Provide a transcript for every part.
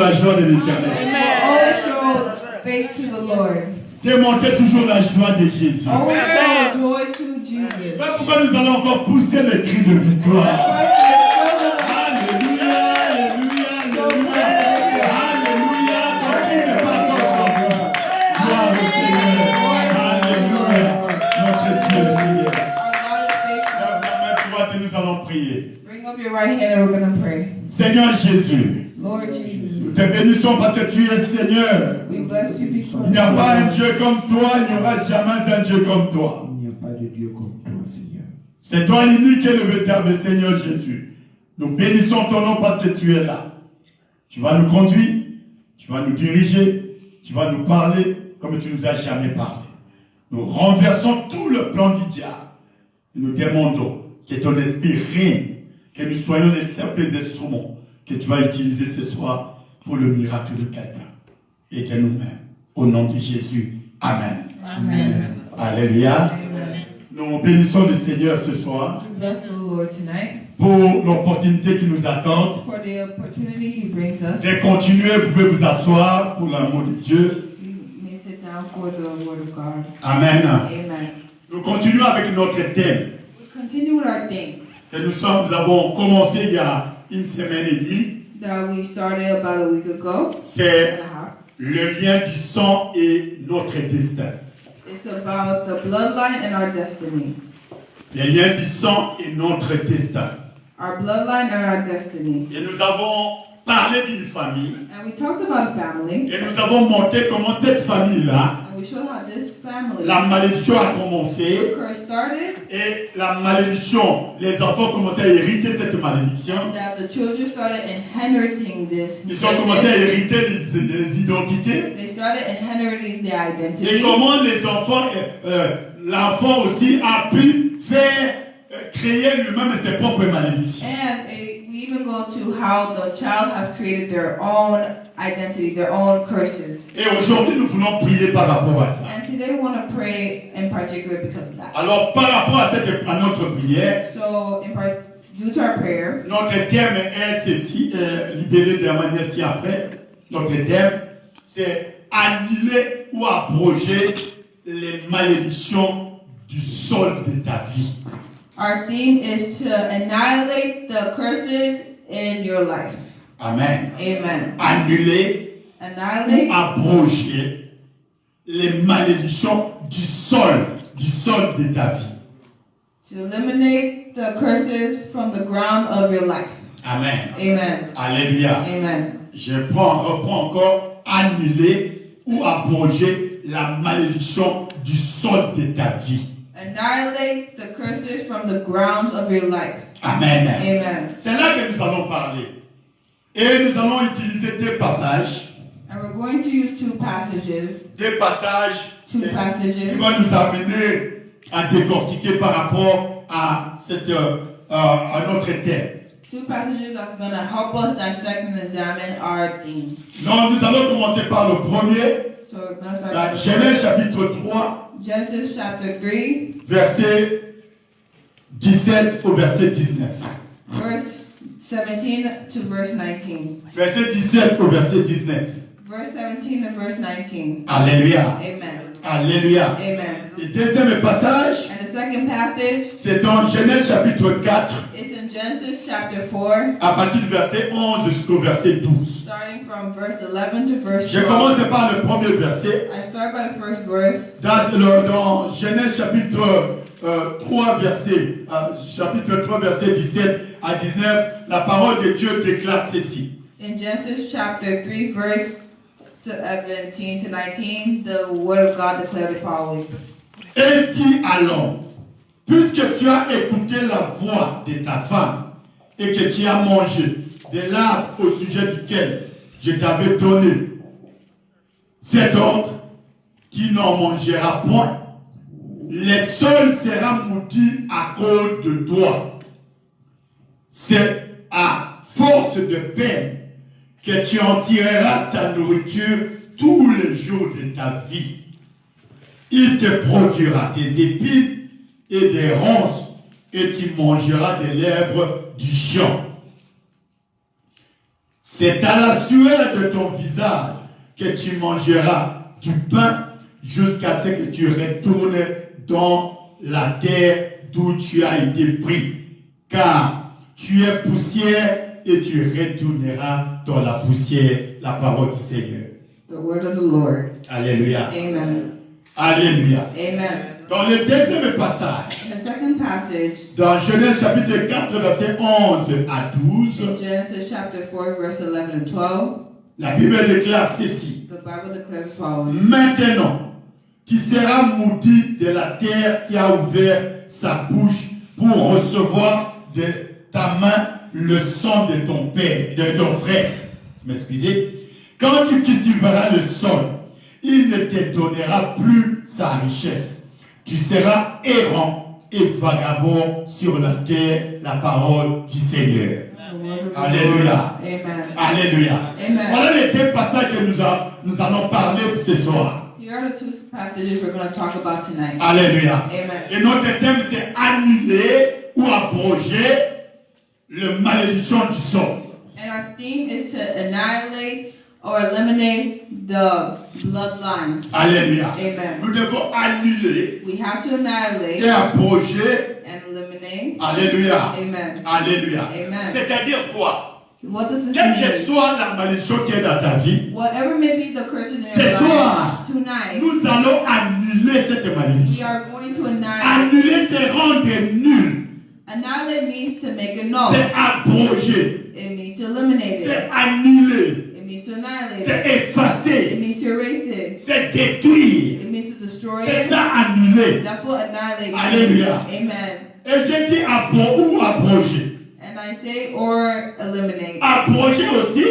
La joie de l'Éternel. Always show faith to the Lord. Démontrez toujours la joie de Jésus. Always show joy to Jesus. Voilà pourquoi nous allons encore pousser le cri de victoire. Alléluia, alléluia, alléluia. Alléluia, parce qu'il n'est pas encore sorti. Gloire au Seigneur. Alléluia. Notre Dieu est fidèle. Lève la main droite et nous allons prier. Bring up your right hand and we're going to pray. Seigneur Jésus, Lord Jesus, nous te bénissons parce que tu es Seigneur. we bless you because Il n'y a pas un Dieu comme toi, il n'y aura jamais un Dieu comme toi. Il n'y a pas de Dieu comme toi, Seigneur. C'est toi l'unique et le véritable Seigneur Jésus. Nous bénissons ton nom parce que tu es là. Tu vas nous conduire, tu vas nous diriger, tu vas nous parler comme tu nous as jamais parlé. Nous renversons tout le plan du diable. Nous demandons que ton esprit règne, que nous soyons les simples instruments que tu vas utiliser ce soir pour le miracle de quelqu'un et de nous-mêmes. Au nom de Jésus. Amen. Amen. Alléluia. Amen. Nous bénissons le Seigneur ce soir We bless the Lord tonight pour l'opportunité qu'il nous accorde for the opportunity He brings us. de continuer. Vous pouvez vous asseoir pour l'amour de Dieu. You may sit down for the Word of God. Amen. Amen. Nous continuons avec notre thème We continue with our thing que nous avons commencé il y a une semaine et demie. that we started about a week ago C'est and a half. le lien du sang et notre destin. It's about the bloodline and our destiny. Le lien du sang et notre destin. Our bloodline and our destiny. Et nous avons parlé d'une famille And we talked about a family. et nous avons montré comment cette famille-là, And we showed how this family, la malédiction a commencé. the curse started, Et la malédiction, les enfants commençaient à hériter cette malédiction. that the children started inheriting this. Ils ont commencé à hériter les identités. They started inheriting their Et identity. comment les enfants, l'enfant aussi a pu faire, créer lui-même ses propres malédictions. And we even go to how the child has created their own identity, their own curses. Et aujourd'hui, nous voulons prier par rapport à ça. And today we want to pray in particular because of that. Alors, par rapport à notre prière, So, due to our prayer, notre thème est ceci, libéré de la manière ci-après. Notre thème, c'est annuler ou abroger les malédictions du sol de ta vie. our theme is to annihilate the curses in your life. Amen. Amen. Annuler ou Annihilate abroger les malédictions du sol de ta vie. to eliminate the curses from the ground of your life. Amen. Amen. Alléluia. Amen. Je reprends encore, annuler ou abroger la malédiction du sol de ta vie. Annihilate the curses from the grounds of your life. Amen. Amen. C'est là que nous allons parler. Et nous allons utiliser deux passages. And we're going to use two passages. Deux passages Two passages. qui vont nous amener à décortiquer par rapport à, à notre thème. Two passages that's going to help us dissect and examine our theme. Donc nous allons commencer par le premier, So we're going to start la with Genèse chapitre 3, Genesis chapter 3, verset 17 au verset 19. verse 17 to verse 19. Verset 17 au verset 19. Verse 17 to verse 19. Alléluia. Amen. Alléluia. Amen. Le deuxième passage, And the second passage c'est dans Genèse chapitre 4, is in Genesis chapter 4, à partir du verset 11 jusqu'au verset 12. starting from verse 11 to verse Je 12. commence par le premier verset. I start by the first verse. Dans Genèse chapitre 3, chapitre 3, verset 17 à 19, la parole de Dieu déclare ceci. In Genesis chapter 3, verse 17 to 19, the word of God declared the following. Elle dit à l'homme, puisque tu as écouté la voix de ta femme et que tu as mangé de l'arbre au sujet duquel je t'avais donné cet ordre, qui n'en mangera point, le sol sera maudit à cause de toi. C'est à force de peine que tu en tireras ta nourriture tous les jours de ta vie. Il te produira des épines et des ronces, et tu mangeras de l'herbe du champ. C'est à la sueur de ton visage que tu mangeras du pain jusqu'à ce que tu retournes dans la terre d'où tu as été pris. Car tu es poussière et tu retourneras dans la poussière. La parole du Seigneur. The word of the Lord. Alléluia. Amen. Alléluia. Amen. Dans le deuxième passage, In the second passage, dans Genèse chapitre 4, versets 11 à 12, in Genesis chapter 4, verse 11 and 12, la Bible déclare ceci. the Bible declares the following. Maintenant, tu seras maudit de la terre qui a ouvert sa bouche pour recevoir de ta main le sang de ton père, de ton frère. M'excusez. Quand tu cultiveras le sol, il ne te donnera plus sa richesse. Tu seras errant et vagabond sur la terre, la parole du Seigneur. Alléluia. Amen. Alléluia. Amen. Voilà les deux passages que nous allons parler ce soir. Here are the two passages we're going to talk about tonight. Alléluia. Amen. Et notre thème, c'est annuler ou abroger le malédiction du sol. And our theme is to annihilate or eliminate the bloodline. Alléluia. Amen. Nous devons annuler We have to annihilate et abroger. and eliminate. Alléluia. Amen. Alléluia. Amen. C'est-à-dire quoi? What does this Quelle que mean? soit la malédiction qui est dans ta vie, Whatever may be the curses in Ce your soir, life, tonight, nous allons annuler cette we malédiction. are going to annihilate. Annuler, c'est rendre nul. Annihilate means to make a null. C'est abroger. It means to eliminate C'est it. annuler. It means to annihilate C'est it. It effacer. means to erase it. C'est détruire. It means to destroy C'est it. ça annuler. That's what annihilate means. Alléluia. Amen. Et j'ai dit ou abroger. And I say or eliminate. Abroger aussi,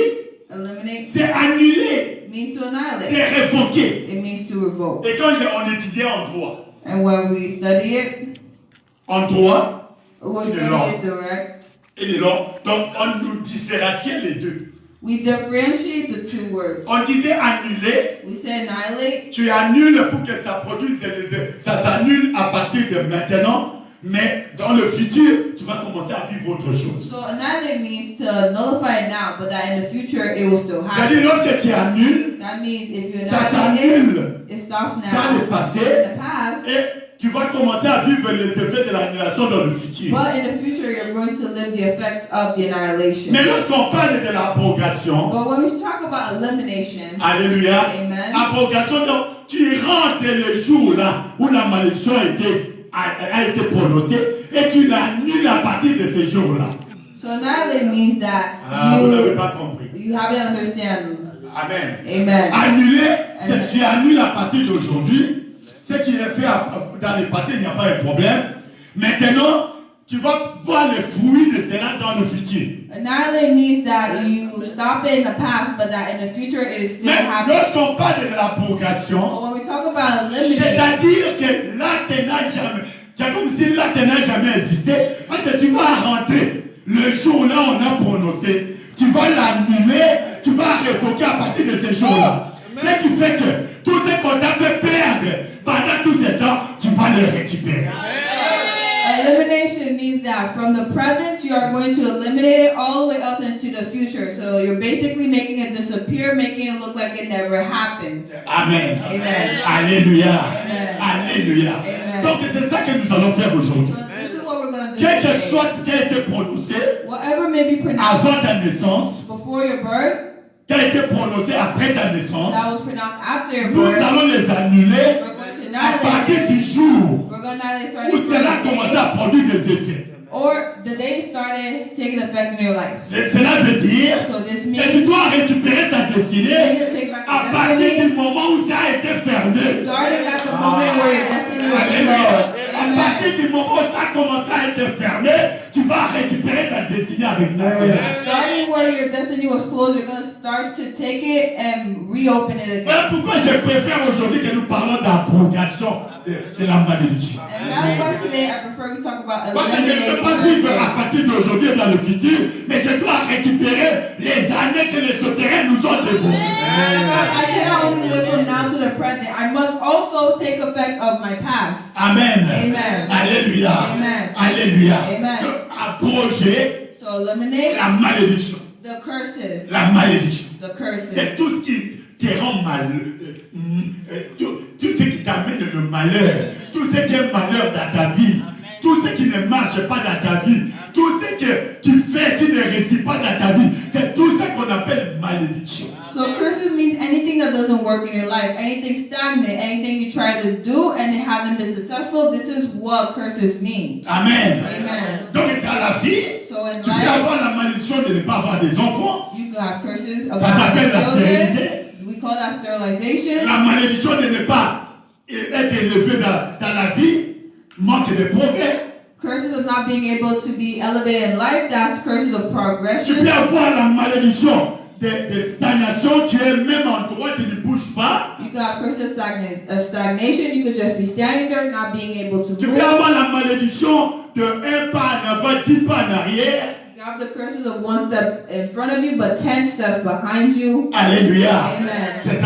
Eliminate c'est annuler. means to annihilate. C'est révoquer. It means to revoke. Et quand on étudiait en droit, And when we study it, en droit we Et study law. it direct. et les lois, donc on nous différenciait les deux. We differentiate the two words. On disait annuler, We say annihilate. tu annules pour que ça produise, ça s'annule à partir de maintenant, mais dans le futur, tu vas commencer à vivre autre chose. So annihilate means to nullify it now, but that in the future it will still happen. C'est-à-dire, lorsque tu annules, That means if you ça annihilate it, s'annule it stops dans now. le passé In the past, et tu vas commencer à vivre les effets de l'annulation dans le futur. but in the future you're going to live the effects of the annihilation. Mais lorsqu'on parle de l'abrogation, But when we talk about elimination, alléluia, Amen. abrogation, donc tu rentres le jour là où la malédiction a été prononcée et tu l'annules à partir de ce jour-là. so annihilate means that Vous n'avez pas compris. you haven't understand. Amen. Amen. Annuler, c'est Amen. tu annules à partir d'aujourd'hui. Ce qui est fait dans le passé, il n'y a pas de problème. Maintenant, tu vas voir les fruits de cela dans le futur. Annihilate means that you stop it in the past, but that in the future it is still Mais happening. lorsqu'on parle de l'abrogation, But when we talk about eliminating, c'est-à-dire que l'acte n'a jamais, c'est comme si l'acte n'a jamais existé, parce que tu vas rentrer le jour là où on a prononcé, tu vas l'annuler, tu vas révoquer à partir de ce jour-là. Ce qui fait que tout ce qu'on t'a fait perdre pendant tout ce temps, tu vas le récupérer. elimination means that from the present you are going to eliminate it all the way up into the future. So you're basically making it disappear, making it look like it never happened. Amen. Amen. Alléluia. Amen. Alléluia. Amen. Donc c'est ça que nous allons faire aujourd'hui. So this is what we're going to do Quel que today. soit ce qui a été prononcé Whatever may be pronounced avant ta naissance, before your birth, qui a été prononcé après ta naissance, that was pronounced after your nous birth, allons les annuler we're going to à partir annihilate du it. jour We're going to annihilate où starting cela a from the commencé day, à produire des effets. or the day it started taking effect in your life. Et cela veut dire So this que tu means dois récupérer ta you need destinée to take back à your partir destiny, du moment où ça a été fermé. starting at the moment where your destiny was Alléluia. closed. À partir Amen. du moment où ça a commencé à être fermé, tu vas récupérer ta destinée avec nous. Starting where your destiny was closed, you're going to start to take it and reopen it again. Voilà pourquoi je préfère aujourd'hui que nous parlons d'abrogation de la malédiction. And that's why today I prefer to talk about Parce que je ne peux pas vivre à eliminating. partir d'aujourd'hui et dans le futur, mais je dois récupérer les années que les souterrains nous ont dévorées. I cannot only live from now to the present. I must also take effect of my past. Amen. Amen. Alléluia. Amen. Alléluia. Amen. Donc, abroger So eliminate la malédiction. The curses. La malédiction. The curses. C'est tout ce qui te rend malheureux. Tout ce qui t'amène le malheur. Tout ce qui est malheur dans ta vie. Tout ce qui ne marche pas dans ta vie. Tout ce qui fait, qui ne réussit pas dans ta vie. C'est tout ce qu'on appelle malédiction. So curses means anything that doesn't work in your life, anything stagnant, anything you try to do and it hasn't been successful. This is what curses mean. Amen. Amen. Donc dans la vie, So in tu peux life, avoir la malédiction de ne pas avoir des enfants. you can have curses Ça about s'appelle la children. stérilité. We call that sterilization. La malédiction de ne pas être élevé dans la vie. Manque de progrès. Curses of not being able to be elevated in life, that's curses of Tu progression. peux avoir la malédiction de stagnation. Tu es même en droit, tu ne bouges pas. You could have curses of stagnation. You could just be standing there, not being able to Tu peux move. avoir la malédiction de un pas en avant, 10 pas en arrière. You have the curses of one step in front of you, but 10 steps behind you. Alléluia. Amen. C'est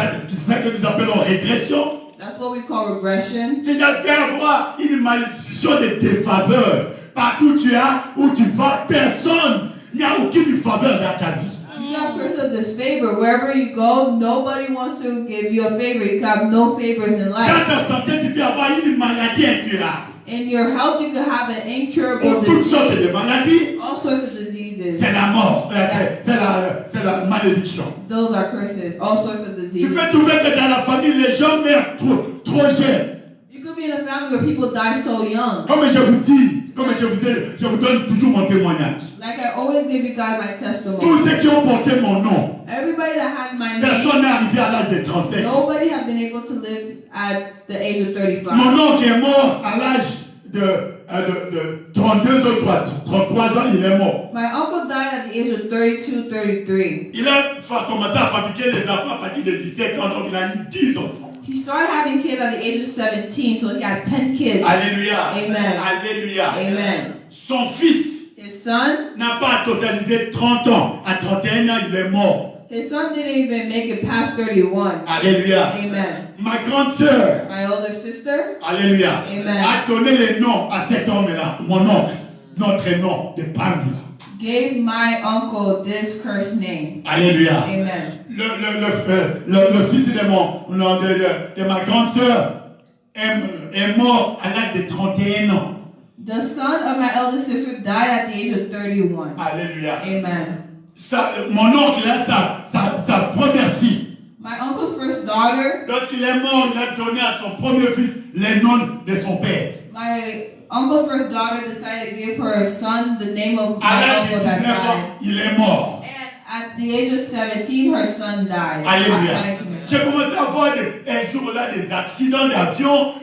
ça que nous appelons régression. That's what we call regression. Tu dois avoir une malédiction de défaveur. Partout où tu as, où tu vas, personne n'y a aucune faveur dans ta vie. You have curses of disfavor. Wherever you go, nobody wants to give you a favor. You can have no favors in Dans life. ta santé, tu peux avoir une maladie incurable. In your health, you could have an incurable Ou toutes sortes disease. de maladies. All sorts of diseases. C'est la mort. C'est la malédiction. Those are curses. All sorts of Tu diseases. peux trouver que dans la famille, les gens meurent trop jeunes. You could be in a family where people die so young. Comme je vous dis, je vous donne toujours mon témoignage. Like I always give you guys my testimony. Tous ceux qui ont porté mon nom, Everybody that has my name, personne n'est arrivé à l'âge de 35. nobody have been able to live at the age of 35. Mon oncle est mort à l'âge de 32 ou 33 ans, il est mort. My uncle died at the age of 32, 33. Il a commencé à fabriquer les enfants à partir de 17 ans, donc il a eu 10 enfants. He started having kids at the age of 17, so he had 10 kids. Alléluia. Amen. Alléluia. Amen. Son fils His son, n'a pas totalisé 30 ans. À 31 ans, il est mort. his son didn't even make it past 31. Alléluia. Amen. Ma grande sœur, My older sister, alléluia, Amen. a donné le nom à cet homme-là, mon oncle, notre nom de Pamela. gave my uncle this cursed name. Alléluia. Amen. Le fils de ma grande sœur est mort à l'âge de 31 ans. The son of my elder sister died at the age of 31. Alléluia. Amen. Mon oncle a sa première fille. My uncle's first daughter, Lorsqu'il est mort, il a donné à son premier fils le nom de son père. my uncle's first daughter decided to give her son the name of À my l'âge de uncle that 19 ans, died. il est mort. And at the age of 17, her son died. Alléluia. At 19 years J'ai old. commencé à voir un jour là des accidents d'avion.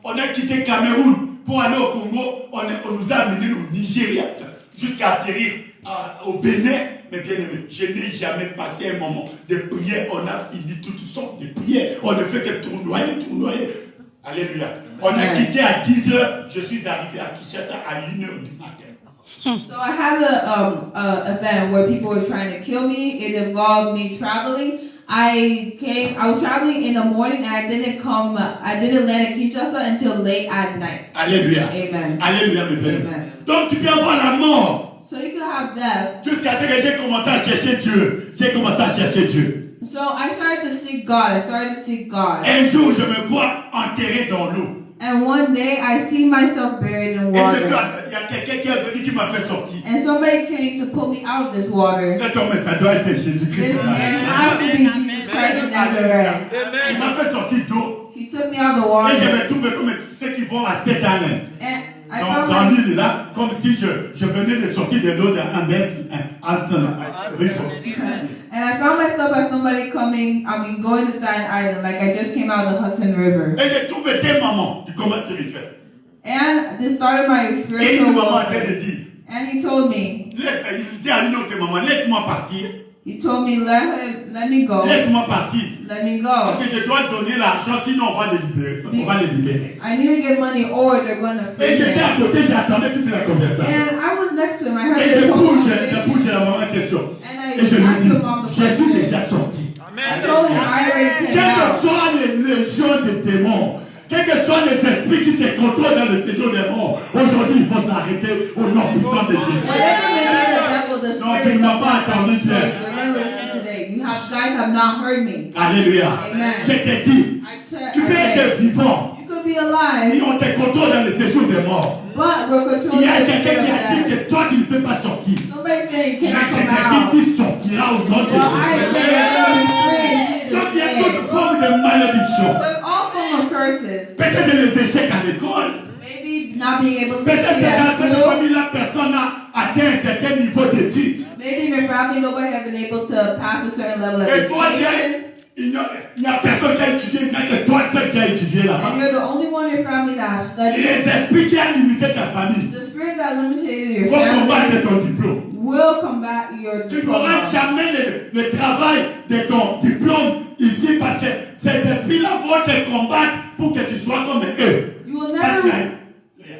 On a quitté Cameroun pour aller au Congo. On nous a amenés au Nigeria jusqu'à atterrir au Bénin. Mais bien aimé, je n'ai jamais passé un moment de prière. On a fini toutes sortes de prières. On ne fait que tournoyer. Alléluia. On a quitté à 10h. Je suis arrivé à Kinshasa à 1h du matin. So I had a event where people were trying to kill me. It involved me traveling. I was traveling in the morning and I didn't land in Kinshasa until late at night. Alléluia. Amen. Alléluia, mes bien-aimés. Amen. Donc tu peux avoir la mort. So you could have death. Jusqu'à ce que j'ai commencé à chercher Dieu. So I started to seek God. Un jour, je me vois enterré dans l'eau. And one day I see myself buried in Et water. il y a quelqu'un qui est venu qui m'a fait sortir. And somebody came to pull me out of this water. Cet homme, ça doit être Jésus-Christ. This man has to be Jesus Christ of Nazareth. Il m'a fait sortir d'eau. He took me out of the Et je water. me trouve comme ceux qui vont à tête à l'air. And I found Dans my- l'île là, comme si je venais de sortir de l'eau d'un And I found myself as somebody going to Staten Island, like I just came out of the Hudson River. Et j'ai trouvé des mamans du combat spirituel. And this started my Et une spiritual maman walk. a de dire, And he told me, il dit à une autre maman, laisse-moi partir. let me go. Laisse-moi partir. Let me go. Parce que je dois donner l'argent, sinon on va les libérer. I need to get money or they're going to Et free j'étais à me. côté, j'attendais toute la conversation. And I was next to him. I heard Et this je whole bouge conversation. la maman question. And I Et je lui asked dis, him on the je suis question. déjà sorti. I told him I already came Quelles que out. soient les légions de démons, quels que soient les esprits qui te contrôlent dans le séjour des morts, aujourd'hui il faut s'arrêter au nom puissant de Jésus. Whatever may be the devil, the Non, tu spirit ne m'as of pas God, attendu, tu es have not heard me. Alléluia. Amen. Je t'ai dit, tu peux être vivant. You could be alive, Et on te contrôle dans le séjour des morts. but we're Il controlling y a the quelqu'un qui a dit spirit of que toi tu ne peux pas sortir. death. Somebody saying you Je cannot come t'ai out. dit, tu sortiras au nom de Well, I Jésus. pray Donc il y a in toute forme de malédiction. There's all forms of curses. Peut-être les échecs à l'école. Maybe not being able to Peut-être succeed que dans at cette school. famille, la personne a atteint un certain niveau d'études. Maybe in their family nobody has been able to pass a certain level of Et toi, education. il n'y a personne qui a étudié, il n'y a que toi seul qui a étudié là-bas. And you're the only one in your family that has Et studied. les esprits qui ont limité ta famille The spirit that limited your vont family combattre ton diplôme. will combat your Tu n'auras diploma. jamais le travail de ton diplôme ici parce que ces esprits-là vont te combattre pour que tu sois comme eux.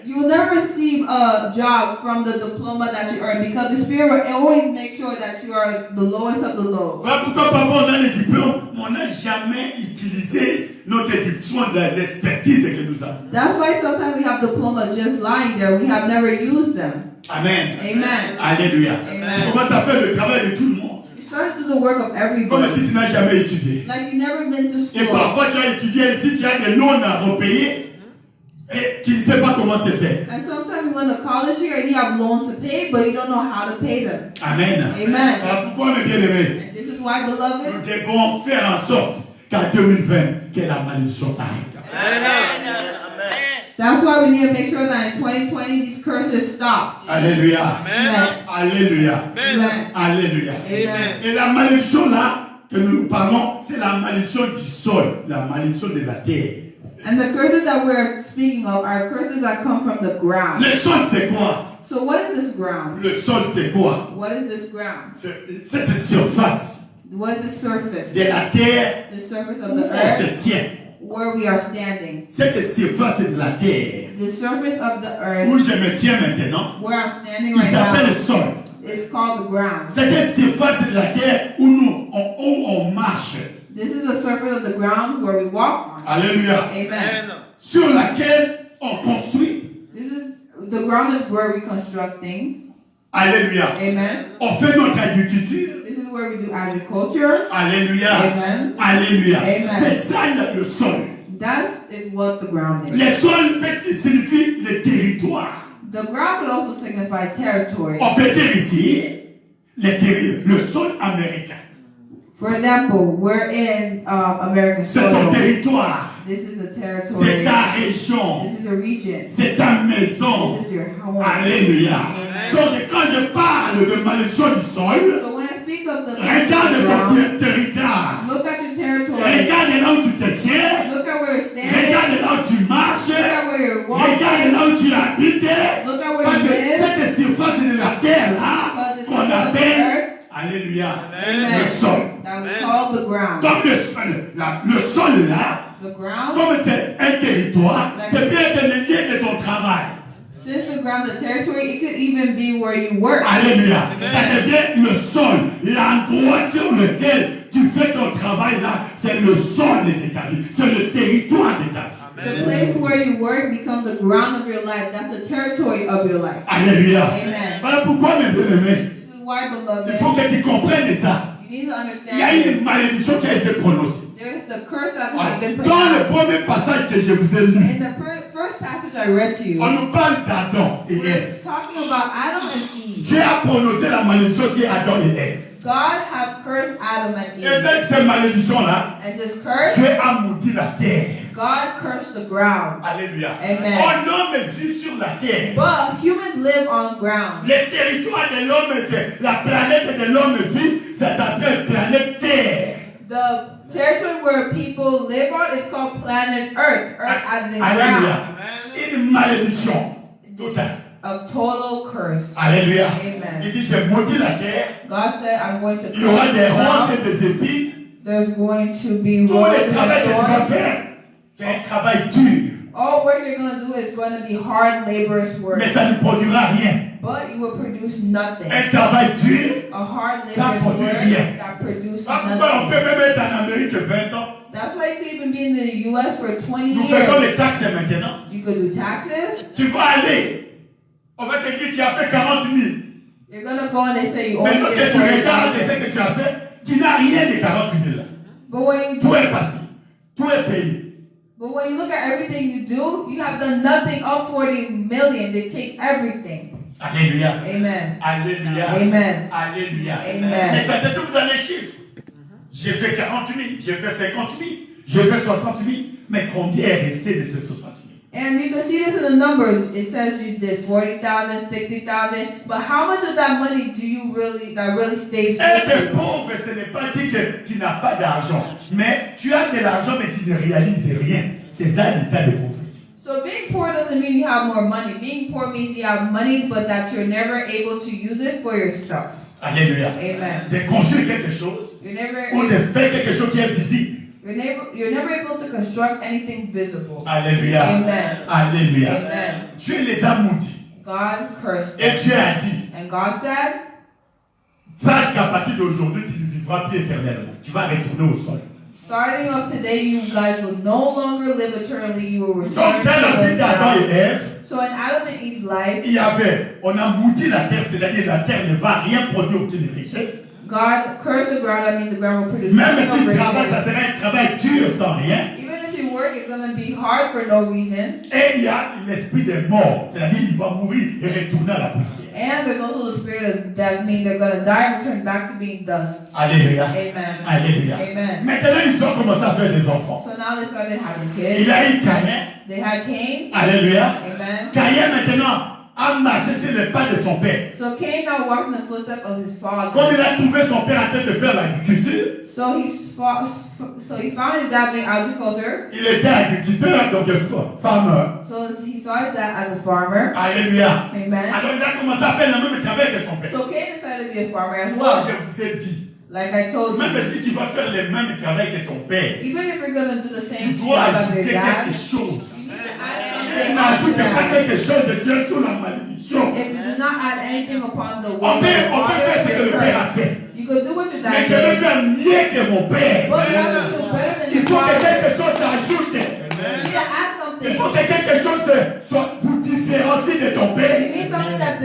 You will never receive a job from the diploma that you earn because the spirit will always make sure that you are the lowest of the low. Voilà pourquoi parfois on a les diplômes, mais on n'a jamais utilisé notre diplôme de l'expertise que nous avons. That's why sometimes we have diplomas just lying there. We have never used them. Amen. Amen. Alléluia. Amen. Tu commences à faire le travail de tout le monde. It starts to do the work of Comme everybody. si tu n'as jamais étudié. Like you never been to Et school. parfois tu as étudié ici, tu as des loans à repayer et tu ne sais pas comment c'est fait. And sometimes you went to college here and you have loans to pay, but you don't know how to pay them. Amen. Amen. Alors pourquoi mes bien-aimés? And this is why, Nous beloved, devons faire en sorte qu'en 2020, que la malédiction s'arrête. that's why we need to make sure that in 2020 these curses stop. Alléluia. Amen. Alléluia. Amen. Alléluia. Amen. Et la malédiction là que nous parlons, c'est la malédiction du sol, la malédiction de la terre. And the curses that we're speaking of are curses that come from the ground. Le sol c'est quoi? So what is this ground? Le sol c'est quoi? What is this ground? Cette surface What is the surface? de la terre The surface of où the on earth se tient. where we are standing. Cette surface de la terre The surface of the où earth je me tiens maintenant, where I'm standing il right s'appelle le now sol. is called the ground. Cette surface de la terre où on marche. This is the surface of the ground where we walk on. Alléluia. Amen. Sur laquelle on construit. This is the ground is where we construct things. Alléluia. Amen. On fait notre agriculture. This is where we do agriculture. Alléluia. Amen. Alléluia. Amen. C'est ça le sol. That is what the ground is. Le sol peut signifier le territoire. The ground could also signify territory. On peut dire ici le sol américain. For example, we're in American C'est ton soil. territoire. This is a C'est territory. ta région. This is a region. C'est ta maison. This is your home. Alléluia. Donc quand je parle de malédiction du sol, So when I speak of the regarde ground, ton territoire. look at your territory. Regarde là où tu te tiens. Look at where you're standing. Regarde là où tu marches. Look at where you're Regarde walking. là où tu habites. Look at where Parce you que live. cette surface de la terre là, Because it's qu'on the appelle, alléluia, le sol. That we call the ground. Donc le sol là, The ground, comme c'est un territoire, c'est bien être le lieu de ton travail. since the ground is a territory, it could even be where you work. Alléluia. Ça devient le sol, l'endroit sur lequel tu fais ton travail là, c'est le sol de ta vie, c'est le territoire de ta vie. The place where you work becomes the ground of your life. That's the territory of your life. Alléluia. Amen. Voilà pourquoi mes bien-aimés, This is why, il faut beloved, que tu comprennes ça. you need to Il y a understand une malédiction qui a été prononcée. there's the curse that has been Dans le pronounced. premier passage que je vous ai lu, In the first passage I read to you, on nous parle d'Adam et we're Ève. talking about Adam and Eve. Dieu a prononcé la malédiction sur Adam et Ève. God has cursed Adam and Et Eve. cette malédiction-là, And this curse, Dieu a maudit la terre. God cursed the ground. Alléluia. Amen. Un homme vit sur la terre. But humans live on ground. Le territoire de l'homme, c'est la planète de l'homme vit, ça s'appelle planète Terre. The territory where people live on is called planet Earth. Earth as in Alléluia. ground. Une malédiction. This is a total curse. Alléluia. Amen. Il dit, j'ai maudit la terre. God said, I'm going to Il y aura curse des the ronces ground. et des épines. There's going to be Tout roses le travail que tu vas and thorns. faire, c'est un travail dur. All work you're going to do is going to be hard, laborious work. Mais ça ne produira rien. But you will produce nothing. Un travail dur, A hard, ça laborious produit work rien. that produces pourquoi on nothing. peut même être en Amérique 20 ans. That's why you could even be in the U.S. for 20 Nous faisons years. les taxes maintenant. You could do taxes. Tu vas aller. On va te dire, tu as fait 40 000. You're going to go and they say you Mais only lorsque did tu regardes ce 40,000. que tu as fait, Tu n'as rien de 40 000. But when you Tout est passé. Tout est payé. But when you look at everything you do, you have done nothing of 40 million. They take everything. Alléluia. Amen. Alléluia. Amen. Alléluia. Amen. Mais ça se trouve dans les chiffres. J'ai fait 40 000, j'ai fait 50 000, j'ai fait 60 000. Mais combien est resté de ces 60 000? And you can see this in the numbers. It says you did 40,000, 60,000. But how much of that money do you really stays with Être you? pauvre, ce n'est pas dire que tu n'as pas d'argent. Mais tu as de l'argent, mais tu ne réalises rien. C'est ça l'état de pauvreté. So being poor doesn't mean you have more money. Being poor means you have money, but that you're never able to use it for yourself. Alléluia. Amen. De construire quelque chose ou de faire quelque chose qui est visible. You're never able to construct anything visible. Alléluia. Amen. Alléluia. Amen. Dieu les a maudits. God cursed Et them. Dieu a dit, And God said, sache qu'à partir d'aujourd'hui, tu ne vivras plus éternellement. Tu vas retourner au sol. starting off today, you guys will no longer live eternally. You will return Donc, dans la vie to d'Adam God. et Ève, So in Adam and Eve's life, on a maudit la terre, c'est-à-dire la terre ne va rien produire, aucune richesse. God cursed the ground. That means the ground will produce Même nothing si of le travail, ça riches. sera un travail dur sans rien. Even if you work, it's going to be hard for no reason. Et il y a l'esprit des morts, c'est-à-dire il va mourir et retourner à la poussière. And there's also the spirit of death, meaning they're going to die and return back to being dust. Alléluia. Amen. Alléluia. Amen. Maintenant, ils ont commencé à faire des enfants. So now they started having Il kids. y a eu Caïn. They had Cain. Alléluia. Amen. Caïn maintenant a marché sur les pas de son père. So Cain now walked in the footsteps of his father. Comme il a trouvé son père en train de faire l'agriculture, So he found his dad doing agriculture. il était agriculteur, donc farmer. So he saw his dad as a farmer. Alléluia. Amen. Alors il a commencé à faire le même travail que son père. So Cain decided to be a farmer as Moi, well. je vous ai dit, Like I told même you, si tu vas faire le même travail que ton père, even if you're gonna do the tu same dois job as ajouter your dad, quelque chose. you need to add Tu something n'ajoutes to pas that. quelque chose, tu es sous la malédiction. If you do not add anything upon the On word of peut, the on peut faire ce que le père a father, fait. you could do what your Mais dad je veux did. faire mieux que mon père. But you have to do better than Il your faut que father. quelque chose s'ajoute. You need to add Il something. faut que quelque chose soit pour différencier de ton You père. need something that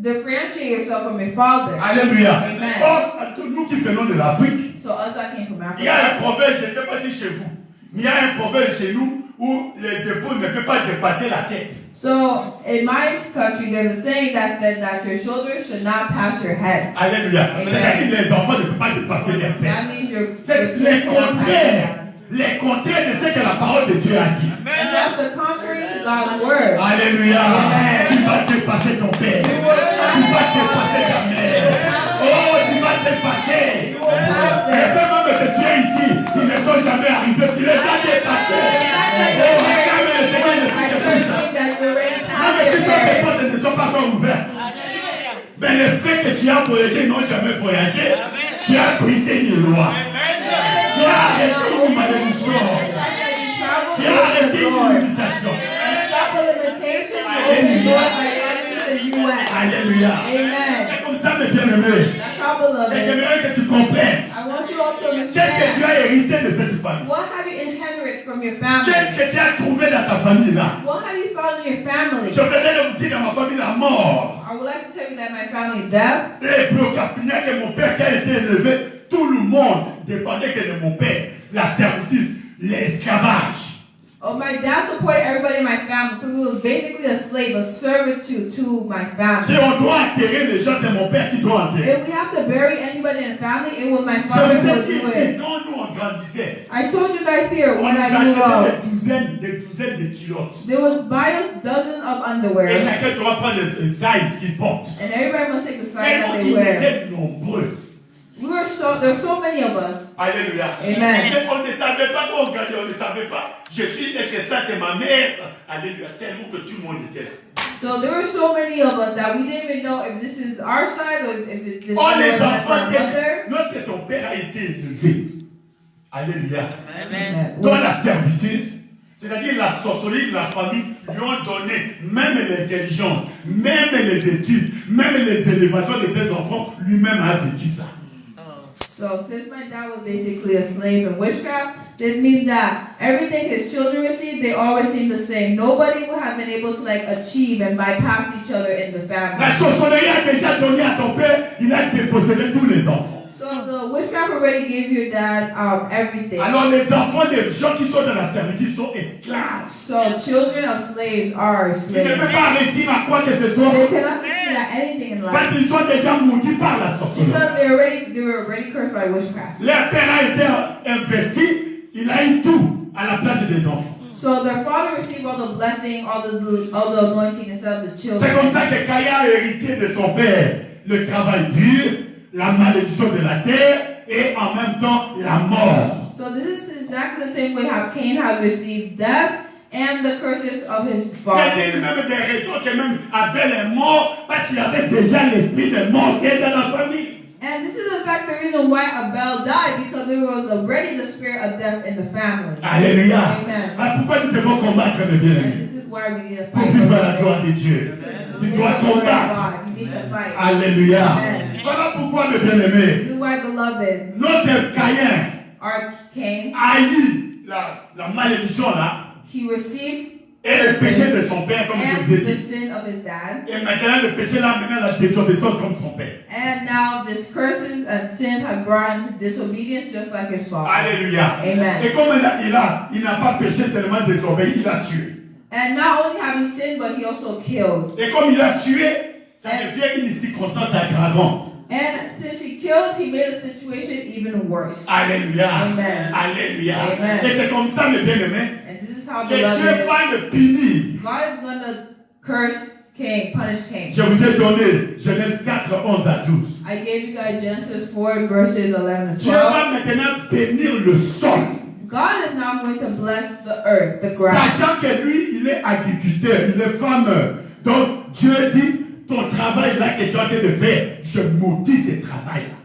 differentiate yourself from your father. Alléluia. Amen. Or, nous qui venons de l'Afrique, So us that came from il y a un Africa, proverbe, je ne sais pas si chez vous, mais il y a un proverbe chez nous où les épaules ne peuvent pas dépasser la tête. so in my country, there's a saying that says that your shoulders should not pass your head. Alléluia. Amen. C'est-à-dire les enfants ne peuvent pas dépasser leur tête. That means your C'est kids les should not pass their contraires. head. Les contraires de ce que la parole de Dieu a dit. And that's the contrary to God's word. Alléluia. Amen. Tu vas dépasser ton père. Tu vas dépasser ta mère. Oh, tu vas dépasser. You will pass Les them. femmes que tu es ici, ils ne sont jamais arrivés. Tu les as dépassés. Oh, acclame le Seigneur de I tous certainly ces think that you're ready to Même pass si your tes head. portes ne sont pas encore ouvertes. Mais le fait que tu as voyagé, non jamais voyagé, tu as brisé une loi. Tu as arrêté une malédiction. Tu as arrêté une limitation. Alléluia. Amen. C'est comme ça, mes bien-aimés. That's how beloved. Et j'aimerais que tu comprennes. I want you all to Qu'est-ce que tu understand. as hérité de cette famille? What have you inherited from your family? Qu'est-ce que tu as trouvé dans ta famille là? What have you found in your family? Je venais de vous dire dans ma famille la mort. I would like to tell you that my family is deaf. Et puis au cabinet que mon père qui a été élevé, tout le monde dépendait que de mon père. La servitude, l'esclavage. Oh, my dad supported everybody in my family, so he was basically a slave, a servitude to my Si family. on doit enterrer les gens, c'est mon père qui doit enterrer. If we have to bury anybody in the family, it was my Je father vous who ai would dit do ici, it. quand nous on grandissait, I told you guys here on when nous I grew achetait up, des douzaines de kilotes. they would buy us dozens of Et underwear, chacun doit prendre le size qu'il porte. and everybody must take the size Tellement that they qu'ils wear. étaient nombreux. There's so many of us. Alléluia. Amen. Et on ne savait pas quand on grandit, on ne savait pas. Est-ce que ça c'est ma mère? Alléluia. Tellement que tout le monde était là. So there were so many of us that we didn't even know if this is our side or if this is Oh, les our enfants, mother. lorsque ton père a été élevé, alléluia, Amen. dans la servitude, c'est-à-dire la sorcellerie de la famille, lui ont donné même l'intelligence, même les études, même les élévations de ses enfants, lui-même a vécu ça. So since my dad was basically a slave in witchcraft, this means that everything his children received, they all received the same. Nobody would have been able to achieve and bypass each other in the La family. sorcellerie a déjà donné à ton père, il a dépossédé tous les enfants. So the witchcraft already gave your dad everything. Alors les enfants des gens qui sont dans la servitude sont esclaves. So children of slaves are Ils ne slaves. peuvent pas réussir à quoi que ce soit. They cannot succeed at anything in Parce life qu'ils sont déjà maudits par la sorcellerie. because they were already cursed by witchcraft. Leur père a été investi, il a eu tout à la place des enfants. So their father received all the blessing, all the anointing instead of the C'est comme children. ça que Caïn a hérité de son père le travail dur, la malédiction de la terre et en même temps la mort. So this is exactly the same way how Cain has received death and the curses of his C'est father. l'une même des raisons que même Abel est mort parce qu'il y avait déjà l'esprit de mort qui est dans la famille. And this is in fact the reason why Abel died, because there was already the spirit of death in the family. Alléluia. Amen. Ah, pourquoi nous devons combattre, mes bien-aimés? And this is why we need to Pour fight. vivre for la the gloire faith. de Dieu. Tu To dois live for combattre. God. You need to fight. Alléluia. Amen. Voilà pourquoi, mes bien-aimés, This is why, beloved, notre Caïn our Cain, haït la malédiction là he received et le péché de son père, comme je and vous ai the dit. sin of his dad. Et maintenant, le péché l'a amené à la désobéissance comme son père. And now this curses and sin have brought him to disobedience just like his father. Alléluia. Amen. Et comme il n'a pas péché, seulement désobéi, il a tué. And not only have he sinned, but he also killed. Et comme il a tué, ça devient une circonstance aggravante. And since he killed, he made the situation even worse. Alléluia. Amen. Alléluia. Amen. Et c'est comme ça, mes bien-aimés, And this is how que Dieu beloved, va le punir. God is going to curse Cain, punish Cain. Je vous ai donné Genèse 4, 11 à 12. I gave you guys Genesis 4 verses 11 and Dieu 12. va maintenant bénir le sol. God is now going to bless the earth, the ground. Sachant que lui, il est agriculteur, il est farmer. Donc Dieu dit, ton travail là que tu as en train de faire, je maudis ce travail-là.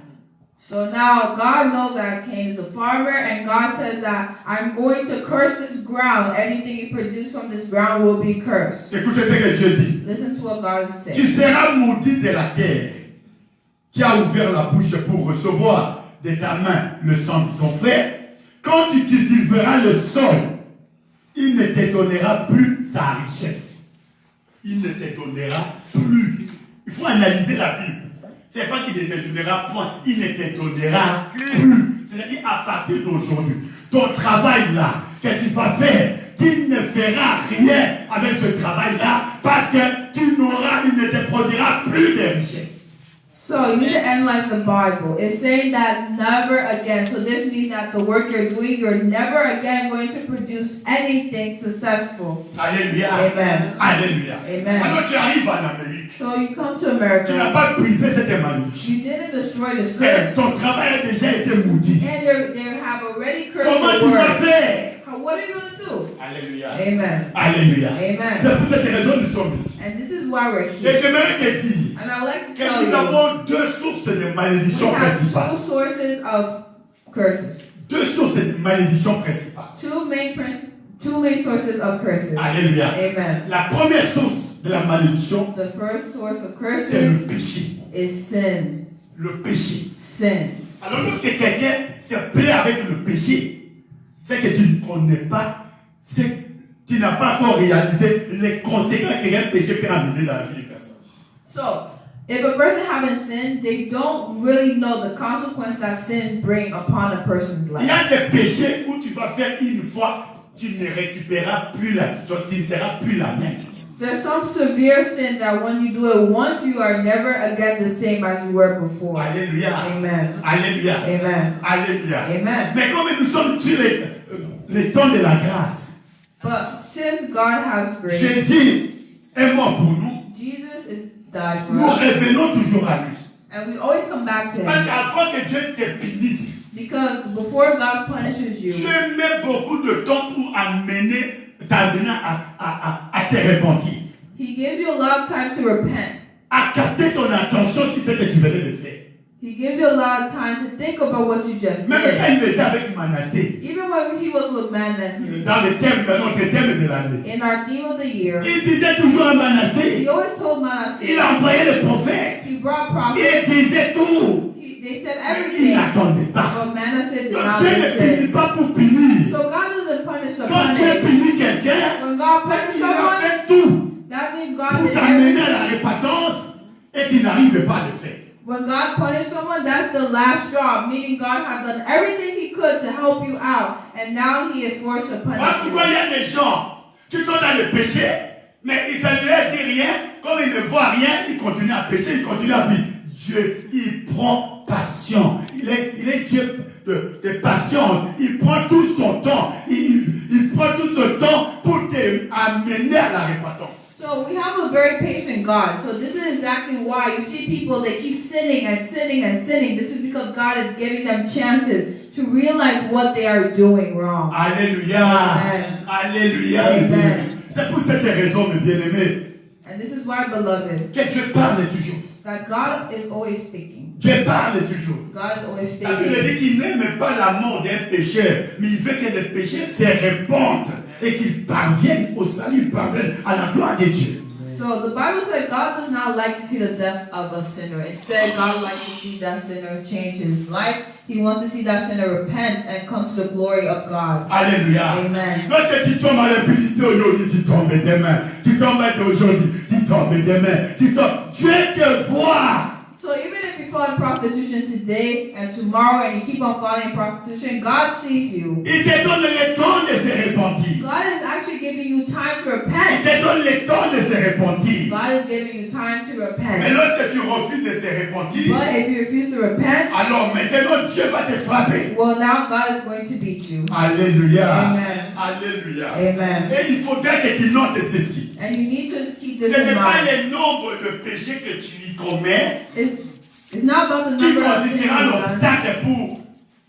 So now God knows that Cain is a farmer, and God says that I'm going to curse this ground. Anything you produce from this ground will be cursed. Écoutez ce que Dieu dit. Listen to what God is Tu saying. seras maudit de la terre qui a ouvert la bouche pour recevoir de ta main le sang de ton frère. Quand tu cultiveras le sol, il ne te donnera plus sa richesse. Il ne te donnera plus. Il faut analyser la Bible. C'est pas qu'il ne te donnera point, il ne te donnera plus. C'est-à-dire à partir d'aujourd'hui, ton travail là que tu vas faire, tu ne feras rien avec ce travail là parce que il ne te produira plus de richesse. So you need to analyze the Bible. It's saying that never again. So this means that the work you're doing, you're never again going to produce anything successful. Alléluia. Amen. Alléluia. Amen. Alors tu arrives en Amérique, So you come to tu n'as America. pas brisé cette malédiction. You didn't destroy this Et curse. ton travail a déjà été maudit. And they have already cursed Comment the tu vas word. faire? What are you going to do? Alléluia. Amen. Alléluia. Amen. C'est pour cette raison que nous sommes ici. And this is why we're Et here. j'aimerais te dire And I would like to que tell nous you, avons deux sources de we malédiction have principales. two sources of curses. Deux sources de malédiction principales. Two main sources of curses. Alléluia. Amen. La première source de la malédiction, The first source of c'est le curses péché. is sin. Le péché. Sin. Alors lorsque quelqu'un se plaît avec le péché, c'est que tu ne connais pas, tu n'as pas encore réalisé les conséquences qu'un péché peut amener dans la vie d'une personne. So, if a person haven't sinned, they don't really know the consequence that sins bring upon a person's Il y life. a des péchés où tu vas faire une fois, tu ne récupéreras plus la situation, tu ne seras plus la même. There's some severe sin that when you do it once, you are never again the same as you were before. Alléluia. Amen. Alléluia. Amen. Alléluia. Amen. Mais comme nous sommes sur les temps de la grâce, But since God has grace, Jésus est mort pour nous, Jesus is died for nous us, revenons toujours à lui. and we always come back to Parce Him. qu'avant que Dieu te bénisse, Because before God punishes you, Dieu met beaucoup de temps pour t'amener à te repentir, He gives you a lot of time to repent. à capter ton attention si c'est ce que tu venais de faire. He gives you a lot of time to think about what you just Même quand did. il était avec Manassé, Even when he was with Manasseh, dans le thème de notre thème de l'année, in our theme of the year, il disait toujours à he Manassé, always told il Manasseh, envoyait les prophètes, he brought prophets, il disait tout, they said mais il everything, n'attendait pas. but Manasseh did Donc not Dieu ne punit listen. pas pour punir. So God doesn't punish the Quand Dieu punish. punit quelqu'un, When God c'est punishes qu'il a someone, fait tout that means pour God did t'amener à la everything. repentance et tu n'arrives pas à le faire. When When God punished someone, that's the last straw, meaning God had done everything he could to help you out, and now he is forced to punish Pourquoi il y you. a des gens qui sont dans le péché, mais ça ne leur dit rien, comme ils ne voient rien, ils continuent à pécher, ils continuent à vivre. Dieu, il prend patience. Il est Dieu de patience. Il prend tout son temps. Il prend tout son temps pour t'amener à la repentance. So we have a very patient God. So this is exactly why you see people, they keep sinning and sinning and sinning. This is because God is giving them chances to realize what they are doing wrong. Alléluia. Amen. Alléluia. Amen. C'est pour cette raison, mes bien-aimés, And this is why, beloved, que Dieu parle toujours. that God is always speaking. Dieu parle toujours. God is always La Bible speaking. dit qu'il n'aime pas la mort d'un pécheur, mais il veut que les péchés se répandent et qu'ils parviennent au salut, parviennent à la gloire de Dieu. So the Bible said God does not like to see the death of a sinner. Instead, God likes to see that sinner change his life. He wants to see that sinner repent and come to the glory of God. Alléluia. Amen. Lorsque tu tombes à l'impudicité aujourd'hui, tu tombes demain. Tu tombes aujourd'hui, tu tombes demain. Tu tombes. Dieu te voit. So even if you fall in prostitution today and tomorrow and you keep on falling in prostitution, God sees you. Il te donne le temps de se repentir. God is actually giving you time to Il repent. te donne le temps de se repentir. God is giving you time to Mais repent. lorsque tu refuses de se repentir, But if you refuse to repent, alors maintenant Dieu va te frapper. well, now God is going to beat you. Alléluia. Amen. Alléluia. Amen. Et il faudrait que tu notes ceci. And you need to keep Ce this in n'est pas mind. le nombre de péchés que tu y commets It's not about the qui number of sins constituera you've done. l'obstacle pour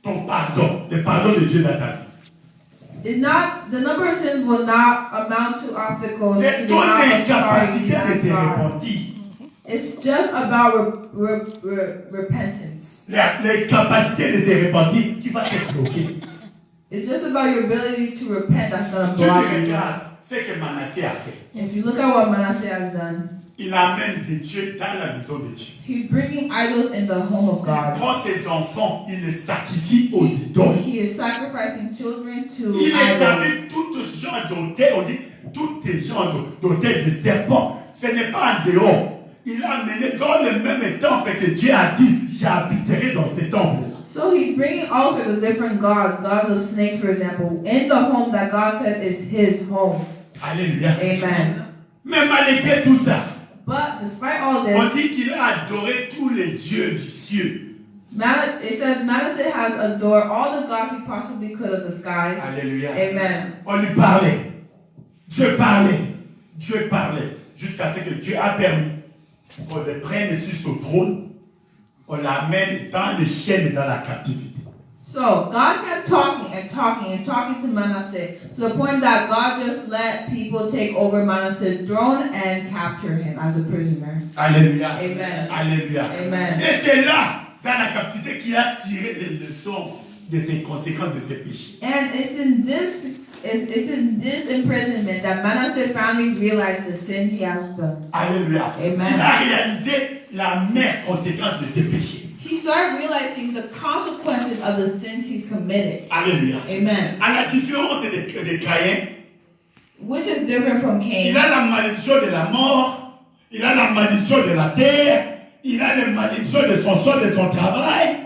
ton pardon, le pardon de Dieu dans ta vie. It's not, the number of sins will not amount to obstacles C'est to the ton amount of sorry incapacité you de ask se God. repentir. It's just about repentance. L'incapacité de se repentir qui va te bloquer. It's just about your ability to repent that's going to Tu block te you. regardes ce que Manassé a fait. If you look at what Manasseh has done, Il amène des dieux dans la maison de Dieu. he's bringing idols in the home of Il God. prend ses enfants, il les sacrifie aux idoles. He is sacrificing children to Il idols. établit tout ce genre d'autel, on dit, tous les genres d'autel de serpents. Ce n'est pas en dehors. Il a amené dans le même temple que Dieu a dit, j'habiterai dans ce temple. So he's bringing altars of different gods, gods of snakes, for example, in the home that God said is his home. Alléluia. Amen. Mais malgré tout ça, But despite all on this, dit qu'il a adoré tous les dieux du ciel. it says Manasseh has adored all the gods he possibly could of the skies. Alléluia. Amen. On lui parlait. Dieu parlait. Dieu parlait. Jusqu'à ce que Dieu a permis qu'on le prenne sur son trône. On l'amène dans les chaînes et dans la captivité. So God kept talking and talking and talking to Manasseh to the point that God just let people take over Manasseh's throne and capture him as a prisoner. Alléluia. Amen. Alléluia. Amen. Et c'est là, dans la captivité, qu'il a tiré les leçons de ses conséquences de ses péchés. And it's in this imprisonment that Manasseh finally realized the sin he has done. Alléluia. Amen. Il a réalisé la mère conséquence de ses péchés. He started realizing the consequences of the sins he's committed. Alléluia. Amen. À la différence de Caïn, Which is different from il Cain. a la malédiction de la mort, il a la malédiction de la terre, il a la malédiction de son sol, de son travail.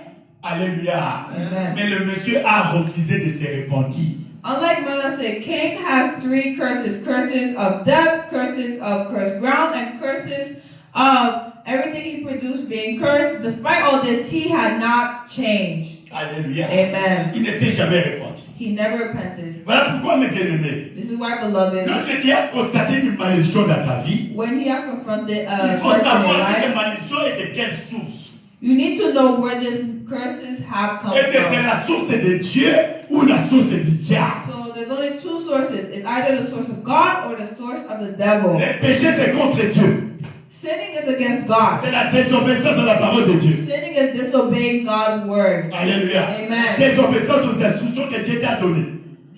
Alléluia. Amen. Mais le monsieur a refusé de se repentir. Unlike Manasseh, Cain has 3 curses. Curses of death, curses of cursed ground, and curses of everything he produced being cursed. Despite all this, he had not changed. Alléluia. Amen. Il ne s'est jamais repenti. He never repented. Voilà pourquoi, mes bien-aimés, This is why, beloved, lorsque tu as constaté une malédiction dans ta vie, when he had confronted il a faut curse in your savoir cette life, malédiction est de quelle source. you need to know where these curses have come Est-ce que c'est from. la source de Dieu ou la source du diable? So there's only 2 sources. It's either the source of God or the source of the devil. Le péché, c'est contre Dieu. Sinning is against God. C'est la désobéissance à la parole de Dieu. Sinning is disobeying God's word. Alléluia. Amen. Désobéissance aux instructions que Dieu t'a données.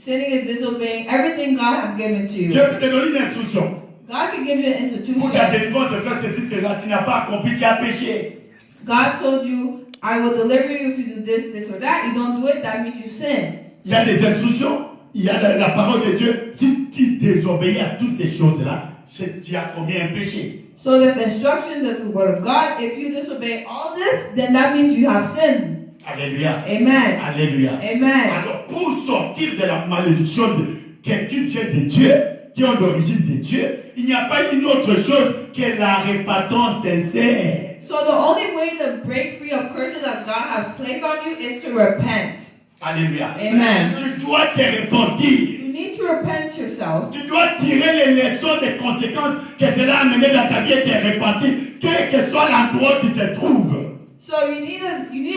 Sinning is disobeying everything God has given to Dieu you. peut te donner une instruction. God can give you an Pour ta institution. délivrance, fais ceci, cela. Tu n'as pas accompli, tu as péché. God told you, I will deliver you if you do this, this, or that. You don't do it, that means you sin. Il y a des instructions. Il y a la parole de Dieu. Tu désobéis à toutes ces choses-là. Tu as commis un péché. So the instruction is the word of God. If you disobey all this, then that means you have sinned. Alléluia. Amen. Alléluia. Amen. Alors, pour sortir de la malédiction de quelqu'un qui vient de Dieu, qui est d'origine de Dieu, il n'y a pas une autre chose que la repentance sincère. So the only way to break free of curses that God has placed on you is to repent. Alléluia. Amen. Tu dois te repentir. You need to repent yourself. Tu dois tirer les leçons des conséquences que cela a amené dans ta vie et te repentir, quel que soit l'endroit où tu te trouves. So you need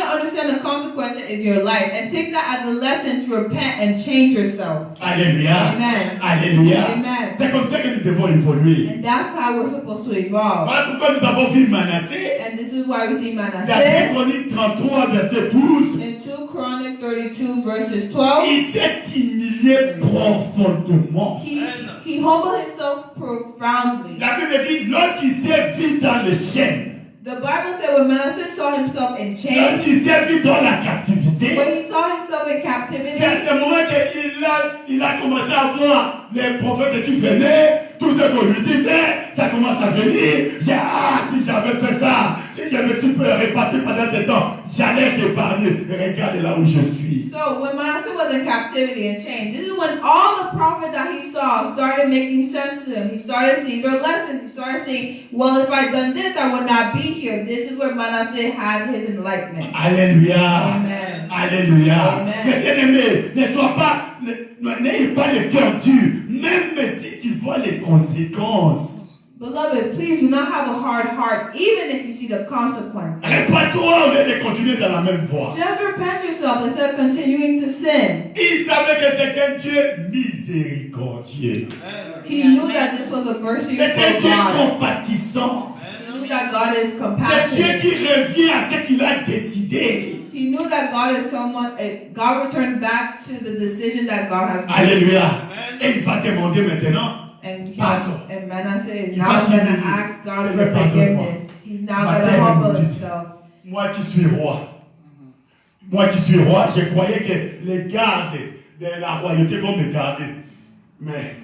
to understand the consequences in your life and take that as a lesson to repent and change yourself. Alléluia. Amen. Alléluia. Amen. C'est comme ça que nous devons évoluer. And that's how we're supposed to evolve. Voilà pourquoi nous avons vu Manassé. And this is why we see Dans Manasseh Chronique 33, verset 12. in 2 Chronic 32 verses 12. Il s'est humilié profondément. He humbled himself profoundly. La Bible dit, lorsqu'il s'est vu dans les chaînes, The Bible said when Manasseh saw himself in chains, lorsqu'il s'est vu dans la captivité, when he saw himself in captivity, c'est à ce moment qu'il a commencé à voir les prophètes qui venaient, tout ce qu'on lui disait, ça commence à venir. Si j'avais fait ça, si je me suis réparti pendant ce temps, j'allais t'épargner. Regarde là où je suis. So when Manasseh was in captivity and chains, this is when all the prophets that he saw started making sense to him. He started seeing their lessons. He started saying, well, if I'd done this, I would not be here. This is where Manasseh had his enlightenment. Alléluia. Amen. Alléluia. Amen. Mais bien-aimé, n'ayez pas le cœur dur, même si tu vois les conséquences. Beloved, please do not have a hard heart, even if you see the consequences. Répands-toi au lieu de continuer dans la même voie. Just repent yourself instead of continuing to sin. Il savait que c'était un Dieu miséricordieux. He knew that this was a mercy C'est un from Dieu God. compatissant. He knew that God is C'est Dieu compassionate. qui revient à ce qu'il a décidé. He knew that God is someone, God returned back to the decision that God has made. Alléluia. Et il va demander maintenant. And, Pardon. and Manasseh is Il now va going to s'humilier. ask God Seigneur, for pardonne-moi. forgiveness. He's now Ma going to terre est humble maudite. himself. Moi qui suis roi. Moi qui suis roi, je croyais que les gardes de la royauté vont me garder. Mais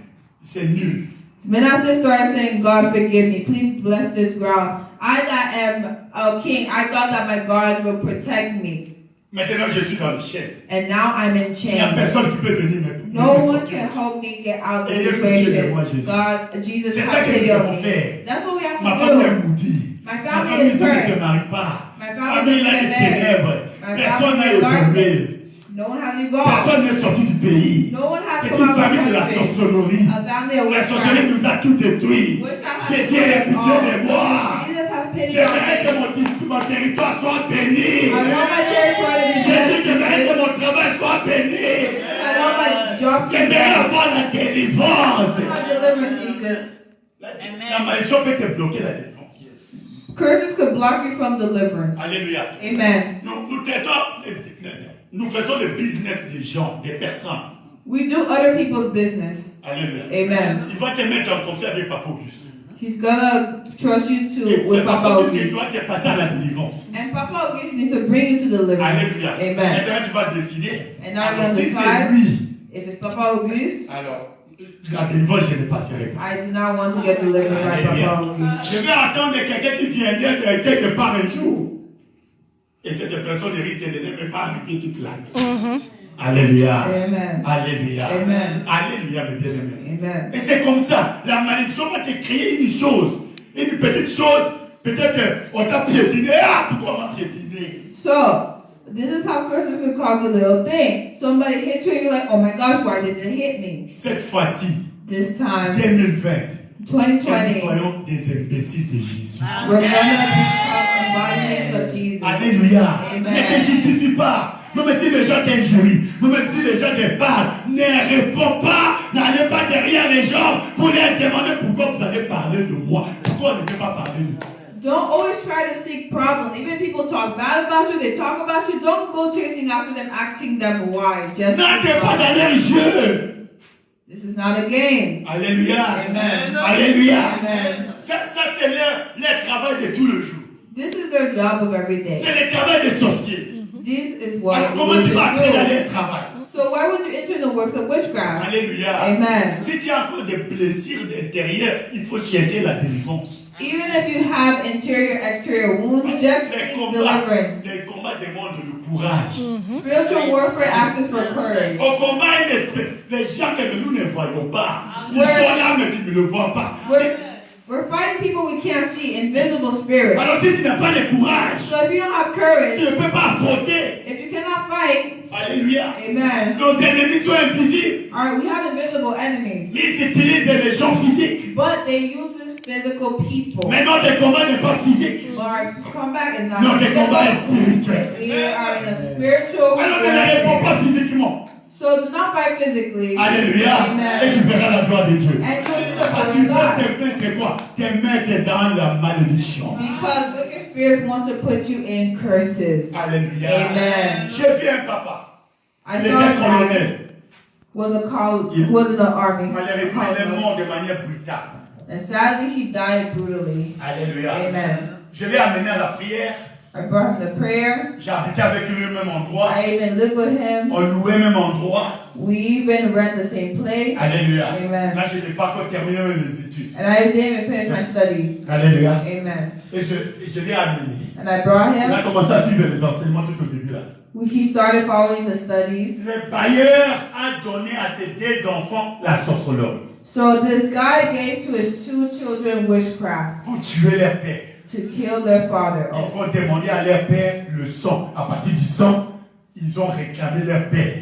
c'est nul. Manasseh started saying, God forgive me, please bless this ground. I that am a king, I thought that my God will protect me. Maintenant, je suis dans les chaînes. And now I'm in Il n'y a chains. personne qui peut venir me No one sortir. can help me get out of the Ayez pitié de moi, situation. Jésus. God, Jesus, C'est ça have que pity nous on devons me. faire. That's what we have Ma to famille est do. maudite. My Ma family famille is ici ne se cursed. marie pas. My Ma family famille a doesn't des get married. ténèbres. My Personne family n'a is darkness. évolué. No one has evolved. Personne n'est sorti du pays. No one has C'est come une out of famille de the la country. sorcellerie. A family of La sorcellerie witchcraft. nous a tout détruit. Witchcraft has Jésus est destroyed pitié de all. moi. Jesus has pity on J'aimerais que me. mon territoire soit béni. I want my territory to be Jésus, j'aimerais que blessed. mon travail soit béni. I want my job to be J'aimerais blessed. avoir la délivrance. I want deliverance, Jesus. La malédiction peut te bloquer la délivrance. Curses could block you from deliverance. Alléluia. Amen. Nous faisons le business des gens, des personnes. We do other people's business. Alléluia. Amen. Il va te mettre en confiance avec Papa Auguste. He's gonna trust you Et to with c'est Papa Papa Auguste qui Auguste. doit te passer à la délivrance. And Papa Auguste needs to bring you to deliverance. Alléluia. Amen. Maintenant, tu vas décider. And now you're Alors, gonna si decide. c'est lui, If it's Papa Auguste, alors la délivrance, je ne passerai pas. I do not want to get delivered by Papa Auguste. Je vais attendre quelqu'un qui viendrait de quelque part un jour. Et cette personne risque de ne même pas arriver toute l'année. Alléluia. Amen. Alléluia. Amen. Alléluia, mes bien-aimés. Amen. Et c'est comme ça. La malédiction va te créer une chose. Une petite chose. Peut-être qu'on t'a piétiné. Ah, pourquoi on m'a piétiné? So, this is how curses could cause a little thing. Somebody hits you and you're like, oh my gosh, why did it hit me? Cette fois-ci, This time, 2020, que nous 2020, soyons des imbéciles de Jésus. we're gonna become embodiments of Jesus. Alléluia. Amen. Ne te justifie pas. Même si les gens t'injurient, même si les gens te parlent, ne réponds pas. N'allez pas derrière les gens pour leur demander pourquoi vous allez parler de moi. Pourquoi on ne peut pas parler de toi? Don't always try to seek problems. Even people talk bad about you, they talk about you. Don't go chasing after them, asking them why. Just N'entrez pas dans leur jeu. this is not a game. Alléluia. Amen. Alléluia. Amen. Ça c'est leur travail de tout le jour. This is their job of every day. C'est le travail des sorciers. This is what Alors comment tu vas entrer dans witches do. leur travail? So why would you enter the works of witchcraft? Alléluia. Amen. Si tu as encore des blessures intérieures, il faut chercher la délivrance. Even if you have interior, exterior wounds, just seek deliverance. Les combats demandent le courage. Spiritual warfare asks for courage. Au combat, les gens que nous ne voyons pas, ils sont là mais tu ne le vois pas. We're fighting people we can't see, invisible spirits. Alors si tu n'as pas de courage, So if you don't have courage, tu ne peux pas affronter. if you cannot fight, Alléluia. amen. Nos ennemis sont invisibles. Alright, we have invisible enemies, Ils utilisent les gens physiques. but they use this physical people. Mais notre combat n'est pas physique. Our combat is not Notre combat est physical. spirituel. We are in a spiritual Alors ne réponds pas warfare. physiquement. So do not fight physically. Alléluia. Et Amen. tu verras la gloire de Dieu. And you'll see the Parce glory qu'ils of veulent God. te mettre quoi? Te mettre dans la malédiction. Because wicked spirits want to put you in curses. Alléluia. Amen. J'ai vu un papa. I Il saw a était guy colonel. was in the army. Malheureusement, il est mort de manière brutale. And sadly, he died brutally. Alléluia. Amen. Je l'ai amené à la prière. I brought him to prayer. J'ai habité avec lui au même endroit. I even lived with him. On louait même endroit. We even rent the same place. Alléluia. Amen. Là, je n'ai pas encore terminé les études. And I didn't even finish my study. Alléluia. Amen. Et je l'ai amené. And I brought Il a him. commencé à suivre les enseignements tout au début là. He started following the studies. Le bailleur a donné à ses deux enfants la sorcellerie So this guy gave to his 2 children witchcraft pour tuer leur père. to kill their father. Ils vont demander à leur père le sang. À partir du sang, ils ont réclamé leur père.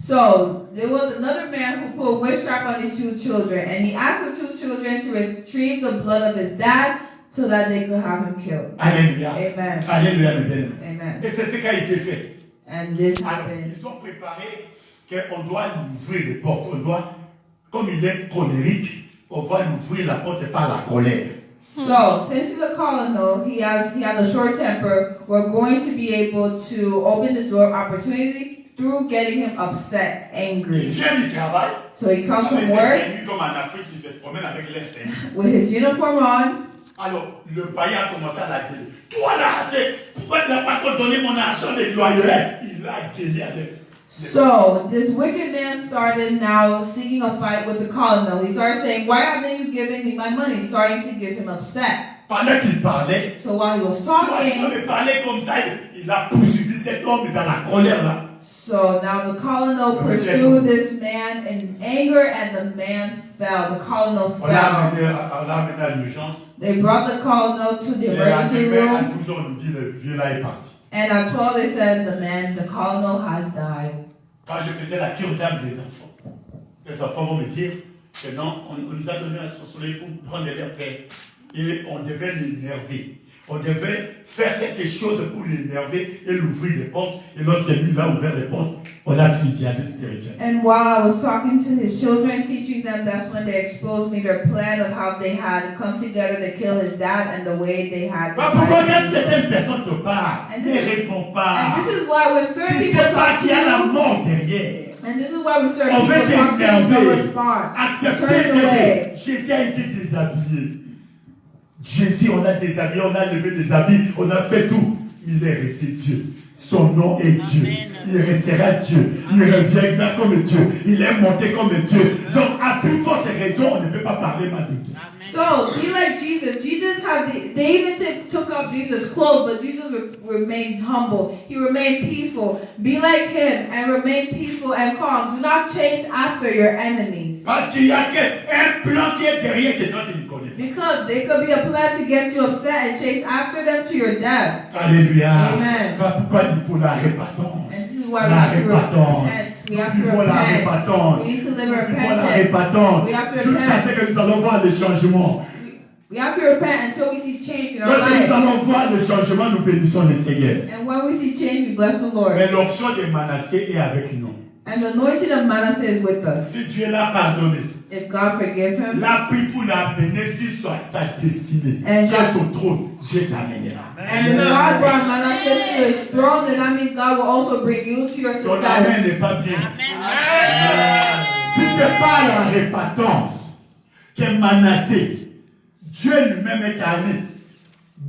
So there was another man who put witchcraft on his 2 children, and he asked the 2 children to retrieve the blood of his dad so that they could have him killed. Alléluia. Amen. Alléluia, mes bien-aimés. Amen. Et c'est ce qui a été fait. And this Alors, happened. ils ont préparé qu'on doit lui ouvrir les portes. On doit, comme il est colérique, on va lui ouvrir la porte par la colère. So since he's a colonel, he has a short temper. We're going to be able to open this door opportunity through getting him upset, Il angry. vient du travail. So he comes Avec from ses work tenues comme en Afrique, il se promène avec les fers. with his uniform on. Alors, le bailleur a commencé à la gueuler. Toi là, tu sais, pourquoi tu n'as pas donné mon argent de loyer? Il a gueulé avec. So this wicked man started now seeking a fight with the colonel. He started saying, "Why haven't you given me my money?" Starting to get him upset. Pendant qu'il parlait, So while he was toi, quand talking, il parlait comme ça, il a poursuivi cet homme dans la colère là. so now the colonel pursued this man in anger, and the man fell. The colonel On l'a fell. amené à l'urgence. They brought the colonel to the Et emergency à room, 12 ans, on nous dit le vieux là est parti. and at 12 they said the colonel has died. Quand je faisais la cure d'âme des enfants, les enfants vont me dire que non, on nous a donné un soleil pour prendre leur père. Et on devait l'énerver. On devait faire quelque chose pour l'énerver et l'ouvrir des portes. Et lorsque lui il a ouvert les portes, on a fusillé spirituellement. And while I was talking to his children, teaching them, that's when they exposed me their plan of how they had come together to kill his dad and the way they had. Pourquoi quand certaines personnes te parlent, And ne this- réponds pas. And this is why when Tu certain ne people sais pas talk to qu'il y a la you, mort derrière. and this is why when certain On veut people talk to you, don't t'énerver. respond. Accepter Turn away. que Jésus a été déshabillé. Jésus, on a déshabillé, on a levé des habits, on a fait tout. Il est resté Dieu. Son nom est Dieu. Il restera Dieu. Il reviendra comme Dieu. Il est monté comme Dieu. Donc, à plus forte raison, on ne peut pas parler mal de Dieu. So be like Jesus. Jesus had they even took up Jesus' clothes, but Jesus remained humble. He remained peaceful. Be like him and remain peaceful and calm. Do not chase after your enemies. Parce qu'il y a un plan qui est derrière que toi tu ne connais pas. Because there could be a plan to get you upset and chase after them to your death. Alléluia. Amen. Voilà pourquoi il faut la répatance. And this is why we La have to répatance. repent. We have Il to faut la repent. répatance. We need to live Il faut la repentance. répatance. We have to Jusqu'à repent. ce que nous allons voir le changement. We have to repent until we see change in our Lorsque nous life. allons voir le changement, nous bénissons le Seigneur. And when we see change, we bless the Lord. Mais l'onction de Manassé est avec nous. And the anointing of Manasseh is with us. Si Dieu l'a pardonné, If God forgives him, l'a pris pour l'amener sur sa destinée, And sur God- son trône, Dieu t'amènera. and if God brought Manasseh to his throne, then that means God will also bring you to your Ton success. amen n'est pas bien. Si ce n'est pas la répatance que Manassé, Dieu lui-même est allé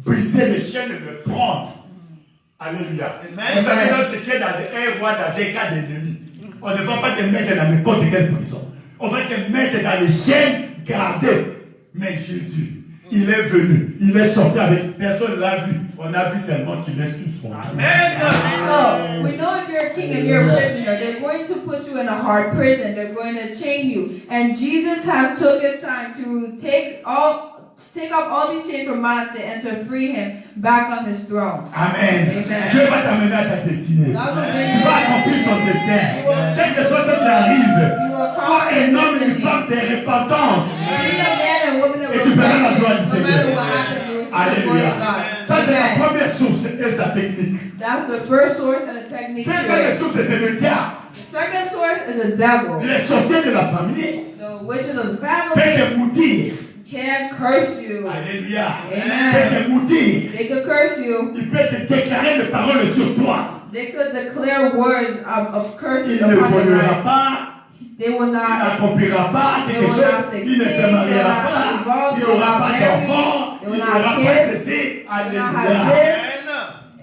briser les chaînes et le prendre. Alléluia. Vous savez, lorsque tu es dans un roi dans un cas d'ennemi, on ne va pas te mettre dans n'importe quelle prison. On va te mettre dans les chaînes gardées. Mais Jésus, Il est venu, il est sorti avec personne l'a vu. On a vu seulement qu'il est sous son. Amen. So we know if you're a king and you're a prisoner, they're going to put you in a hard prison. They're going to chain you. And Jesus has took his time to take up all these chains from Manasseh and to free him back on his throne. Amen. Amen. Dieu va t'amener à ta destinée. Tu vas accomplir ton destin. Quel que soit ce qui arrive, sois un homme et une femme de repentance. Et tu verras la gloire du Seigneur. Alléluia. Ça, c'est la première source et sa technique. That's the first source and the technique. Deuxième source, c'est le diable. The second source is the devil. Les sorciers de la famille The witches of the peuvent family te maudire. can curse you. Alléluia. Amen. Peuvent te maudire. They could curse you. Ils peuvent te déclarer des paroles sur toi. They could declare words of curses Il ne upon your volera life. pas. They will Il not. n'accomplira pas They quelque will chose, not il ne se succeed. They will mariera not pas, be involved. il They will n'aura not pas marry. d'enfant, They il will n'aura not pas kids. ceci. They will not Alléluia. have kids.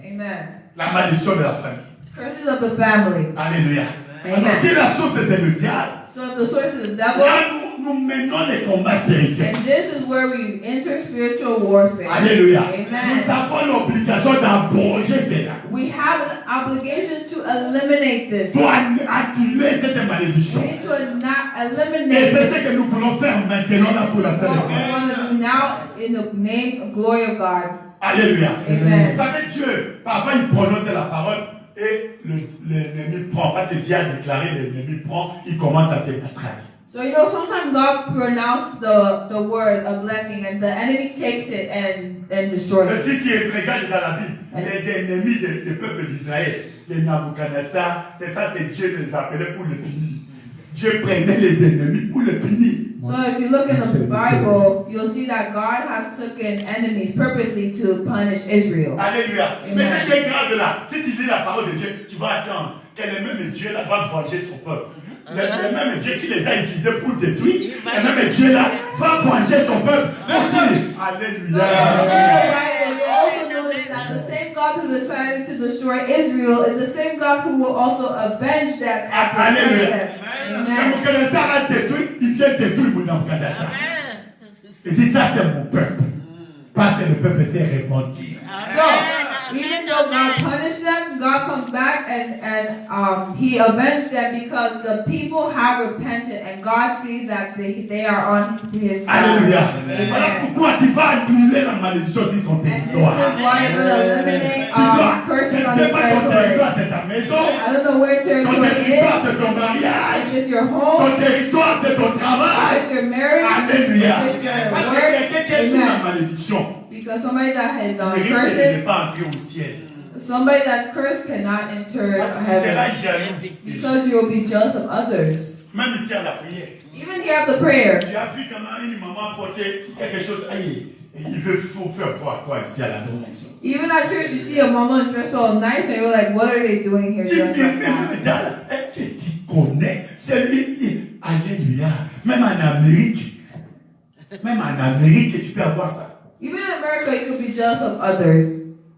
Amen. La malédiction de la famille. Curses of the family. Alléluia. Amen. Alors, si la source c'est le diable, So the source is the là devil. nous menons les combats spirituels. And this is where we enter spiritual warfare. Alléluia. Amen. Nous avons l'obligation d'abroger cela. We have an obligation to eliminate this. Pour annuler cette malédiction. We need to not Et eliminate c'est ce this. que nous voulons faire maintenant là pour la What célébrer. we want to do now in the name and glory of God. Alléluia. Amen. Vous savez, Dieu, parfois il prononce la parole et l'ennemi prend. Parce que Dieu a déclaré, l'ennemi prend, il commence à te matraquer. So you know, sometimes God pronounced the word of blessing, and the enemy takes it and destroys Et it. si tu regardes dans la Bible, les ennemis du peuple d'Israël, les Nabucodonosor, c'est ça, c'est Dieu les appelait pour les punir. Dieu prenait les ennemis pour les punir. So if you look in the Bible, you'll see that God has taken enemies purposely to punish Israel. Alléluia. Amen. Mais ce qui est grave là, si tu lis la parole de Dieu, tu vas attendre que le même Dieu là va venger son peuple. Le même Dieu qui les a utilisés pour détruire, le même Dieu là va venger son peuple pour dire Alléluia. Right, and you also notice that the same God who decided to destroy Israel is the same God who will also avenge them and protect them. Amen. Nabucodonosor a détruit, il vient détruire mon Nabucodonosor. Il dit ça c'est mon peuple. Parce que le peuple s'est repenti. So, even though God punished them, God comes back and He avenged them because the people have repented and God sees that they are on His side. Alléluia. Voilà Amen. pourquoi tu vas annuler la malédiction sur son And this territoire. is why you're going to eliminate Tu dois, je curses ne on sais the pas ton territoire, territory. c'est ta maison. I don't know where Ton territory territoire, is. c'est ton mariage. It's just your Ton home. territoire, c'est ton travail. It's your marriage. Alléluia. It's your Parce que work. quelqu'un qui est sous la Amen. malédiction, Because somebody that has il risque de curses, ne pas entrer au ciel. somebody that's cursed cannot enter Parce que tu seras heaven. jaloux. Because you will be jealous of others. Même ici à la prière. Even here at the prayer. Tu as vu comment une maman portait quelque chose. Aïe, il veut faire voir quoi ici à l'adoration. Even at church, you see a mama dressed all nice, and you're like, what are they doing here? Tu dressed viens like même that? dans. Est-ce que tu connais celui. Alléluia. Même en Amérique. Même en Amérique, tu peux avoir ça. Even in America, you could be jealous of others.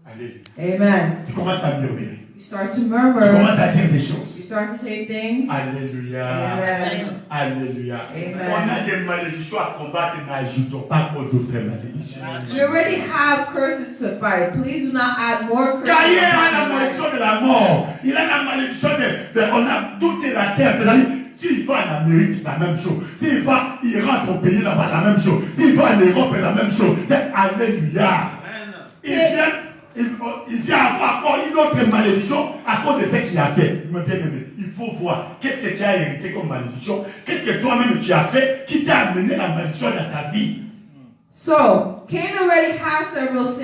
Alléluia. Amen. Tu commences à murmurer. You start to Tu murmur. commences à dire des choses. You start to say things. Alléluia. Amen. Alléluia. Amen. On a des malédictions à combattre, n'ajoutons pas d'autres malédictions. You already have curses to fight. Please do not add more curses. Caïn a la to malédiction de la mort. Il a la malédiction on a toute la terre. C'est-à-dire, s'il va en Amérique, la même chose. S'il va, il rentre au pays là-bas, la même chose. S'il va en Europe, la même chose. C'est Alléluia. Il vient avoir encore une autre malédiction à cause de ce qu'il a fait. Mon bien-aimé, il faut voir qu'est-ce que tu as hérité comme malédiction. Qu'est-ce que toi-même tu as fait qui t'a amené la malédiction dans ta vie. So, Cain already has several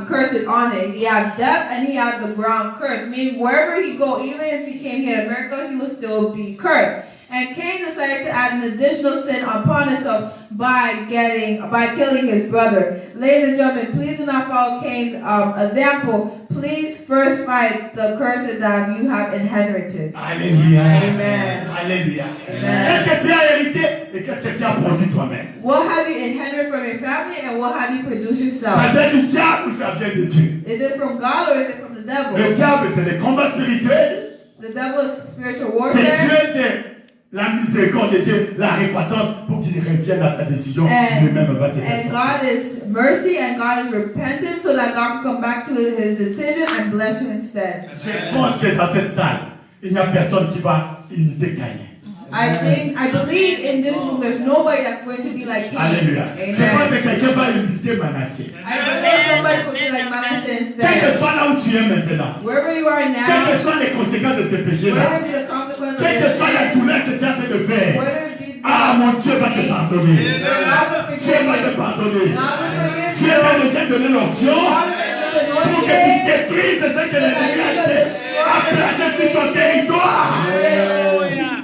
curses on it. He has death and he has the ground curse. Meaning wherever he go, even if he came here to America, he will still be cursed. And Cain decided to add an additional sin upon himself by killing his brother. Ladies and gentlemen, please do not follow Cain's example. Please first fight the curses that you have inherited. Alléluia. Amen. Alléluia. Amen. Qu'est-ce que tu as hérité et qu'est-ce que tu as produit toi-même? What have you inherited from your family and what have you produced yourself? Ça vient du diable ou ça vient de Dieu? Is it from God or is it from the devil? Le diable, c'est les combats spirituels. The devil is spiritual C'est warfare. Dieu, c'est la miséricorde de Dieu, la repentance pour qu'il revienne à sa décision. Lui-même va te faire And ça. God is mercy and God is repentance so that God can come back to his decision and bless you instead. Je pense que dans cette salle, il n'y a personne qui va imiter Caïn. I believe in this room there's nobody that's going to be like Cain. Alléluia. Je pense Amen. que quelqu'un va imiter Manassé. I believe somebody will be like Manasseh Quel que instead. soit là où tu es maintenant, Wherever you are quelles que now, soient les conséquences de ces péchés-là, whatever be the consequence of quelle que this soit la sin, douleur que tu as en train de faire, whether it be ah mon Dieu va te pardonner. God will Dieu forgive va te you. pardonner. God will forgive Dieu you. va déjà donner l'onction God will pour que tu détruises ce que l'ennemi a planté sur ton territoire.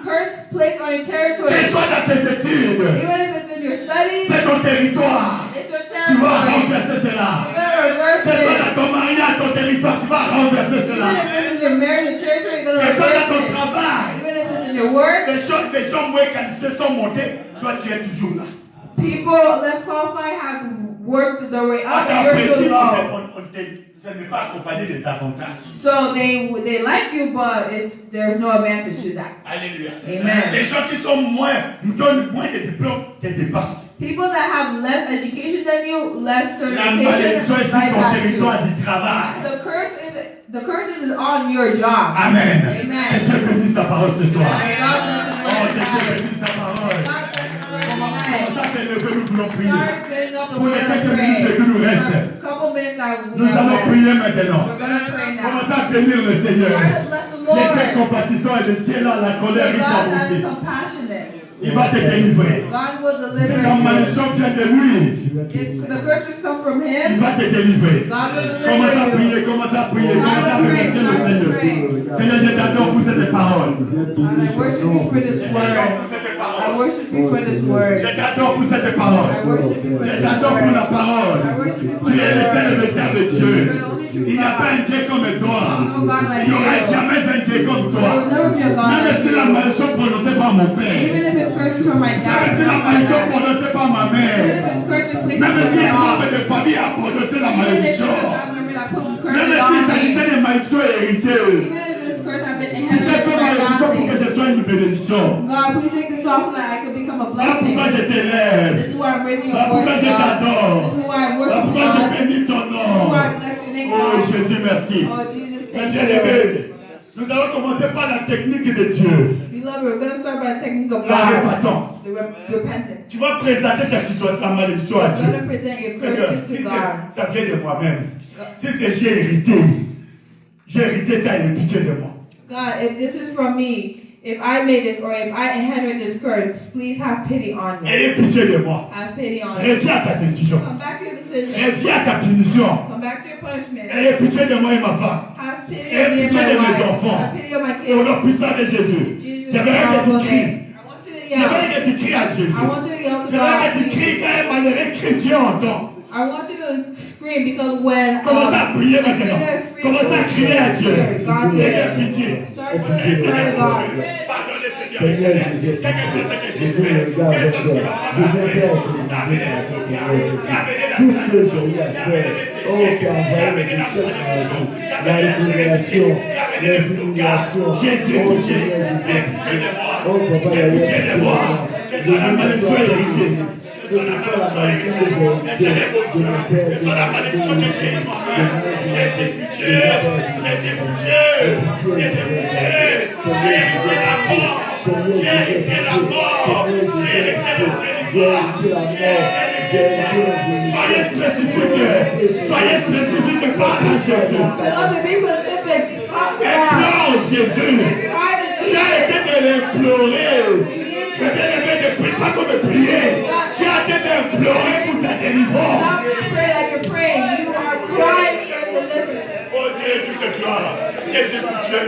curse placed on your C'est territory. toi dans tes études. Even if it's in your studies, C'est ton territoire. it's your Tu vas territory. renverser cela. You better reverse C'est toi it. dans ton mariage, ton territoire, tu vas renverser Even cela. if it's in your marriage, your territory, you're C'est going to toi dans ton reverse it. travail. Even if it's in your work, Les gens moins qualifiés sont montés. Toi, tu es toujours là. people less qualified have worked their way À up ta and you're principe, too low. ça n'est pas accompagné des avantages. So they like you, but there's no advantage to that. Alléluia. Amen. Les gens qui sont donnent moins de diplômes te dépassent. People that have less education than you, less La malédiction est certification, sur ton bypass you. territoire du travail. The curse is on your job. Amen. Amen. Que Dieu bénisse sa parole ce soir. And God bless the Oh, word que Dieu tonight. bénisse sa parole. God bless the word Comment tonight. ça s'est levé, nous voulons prier. Start getting up and Pour we're les gonna quelques pray. minutes qui nous restent, A couple minutes that we nous allons have prier left. maintenant. We're gonna pray now. Commencez à bénir le Seigneur. Start to bless the Les dieux Lord. compatissants et le Dieu là, la colère God riche à that is monter. compassionate. Il va te délivrer. God will Si deliver la you. malédiction vient de lui, If the curses come from il Him, va te délivrer. God will Commence à deliver prier, you. commence à prier, God commence à will pray. remercier le God will Seigneur. pray. Seigneur, je t'adore pour cette parole. God, I worship you for this Je word. t'adore pour cette I parole. worship you for this word. Je t'adore pour cette parole. I worship you for Je this t'adore pour la word. parole. Tu es le seul et véritable Dieu. Il n'y a pas un Dieu comme toi. Il n'y aura jamais un Dieu comme toi. Même si la malédiction prononcée par mon père. Even if it's curses from my Même dad, si la malédiction prononcée par ma mère. even if it's curses placed Même on si un my membre mom, de famille a prononcé la even if it's malédiction. a family member that put Même curses si on ça me, était des malédictions héritées. even if this curse has been Tu t'es inherited fait from my malédiction pour que family, je sois une bénédiction. God, please take this off so that I can become a Voilà blessing. pourquoi je This t'élève. is why I'm raising Voilà your pourquoi voice, je God. t'adore. This is why I Voilà worship pourquoi je God. bénis ton This is nom. why I bless your name, Oh God. Jésus, merci. Oh, Jesus, thank Bien you. aimé, nous allons commencer par la technique de Dieu. Beloved, we're going to start by the technique of La God, repentance. the repentance. Tu vas présenter ta situation, la malédiction à We're going Dieu. to present your Seigneur, curses si to God. ça vient de moi-même, si c'est j'ai hérité ça, il est pitié de moi. God, if this is from me, if I made this or if I inherited this curse, please have pity on me. Ayez pitié de moi. Have pity on me. Reviens à ta décision. Come back to your decision. Reviens à ta punition. Come back to your punishment. Ayez pitié de moi et ma femme. Have pity Ayez on me and pitié my de mes wife. enfants. Have pity on my Et au kids. nom puissant de Jésus. Jesus' J'aimerais que powerful tu cries. name. I want you to J'aimerais yell. que tu cries à Jésus. I want you to yell to J'aimerais que tu God. cries quand un malheureux crie, Dieu entend. I want you to scream because when Commencez à prier maintenant. sinners scream, Commencez à crier à Dieu. God Seigneur, hears. pitié. Start to cry to God. Pardonnez, Seigneur. Seigneur, Quelque chose que j'ai je fait. regarde Quelque avec chose toi. qui va Je pas viens faire. faire tout ce que j'ai eu à faire. Oh, qui a envoyé le péché dans la vie. La révélation, l'illumination. Jésus, Oh, pitié. Seigneur, Aie pitié de moi. oh, papa, Aie pitié de moi. C'est sur la malédiction héritée. que ce soit la malédiction de mon père, de mon père, C'est sur la malédiction que j'ai eue moi-même. Jésus, pitié. Jésus, pitié. Jésus, pitié. J'ai hérité la mort. J'ai hérité la mort. J'ai hérité la Soyez spécifique. Soyez spécifique par la Jésus. Beloved, be specific. Talk to God. Implore Jésus. Try to Tu as do été de l'implorer. C'est bien aimé de prier, pas comme de prier. Tu as été d'implorer pour ta délivrance. Stop praying like you're praying. You are crying for deliverance. Oh Dieu, tu te gloire. Jésus, pitié.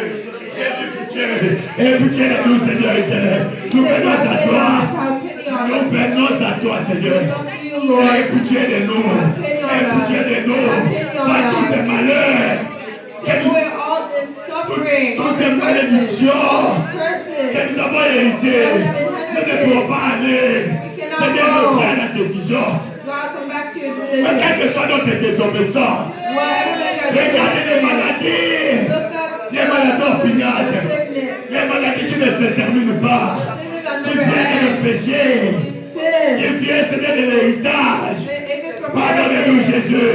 Jésus, pitié. Et pitié de nous, Seigneur éternel. Nous venons à toi. Have pity on Nous us. venons à toi, Seigneur. Come to you, Lord. Aie pitié de nous. Aie pitié de nous. Par tous ces malheurs. Take away all this suffering, all Toutes ces these malédictions curses. que nous avons héritées. Nous ne pouvons pas aller. Seigneur, nous prends la décision. God, come back to your Mais decision. quelle que soit notre désobéissance, Whatever regardez les maladies. look up Les maladies opiniâtres. the sickness. Les maladies qui ne se terminent pas. Things Tu viens de péché. Il vient se donner de l'héritage. Pardonnez-nous, Jésus.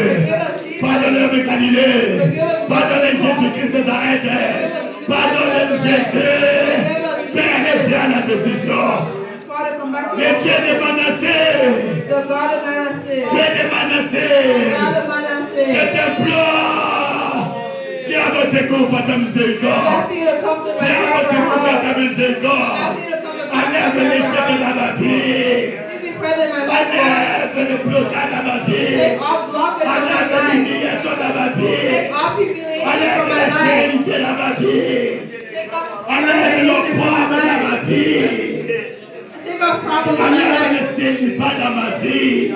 Pardonnez-nous, Galilée. Pardonnez Jésus-Christ Nazareth. Pardonnez-nous, Jésus. Père, viens à la décision. Le Dieu de Manassé. Dieu de Manassé. C'est un plan. Viens à votre secours par ta miséricorde. Viens à votre secours par ta miséricorde. Enlève l'échec dans ma vie. Enlève le blocage dans ma vie. Enlève l'humiliation dans ma vie. Enlève la sérénité dans ma vie. Enlève le poids dans ma vie. Enlève le célibat dans ma vie.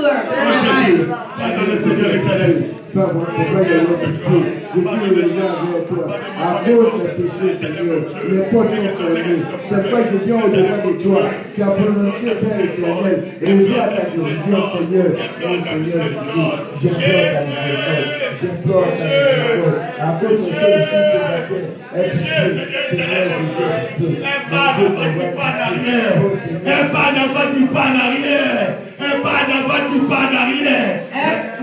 Oh Jésus, pardonne le Seigneur éternel. Père, mon Père, de notre Dieu, je veux le lien avec toi. À cause des péchés, Seigneur, les potes sont fermés. C'est pourquoi je viens au-devant de toi, qui a prononcé, Père éternel, et viens à ta décision, Seigneur. Oh Seigneur, j'implore ta miséricorde. À cause de ceux ici ce matin, aie pitié, Seigneur, je veux. Un pas ne va pas en arrière. Un pas ne va pas en arrière. Un pas ne va pas en arrière.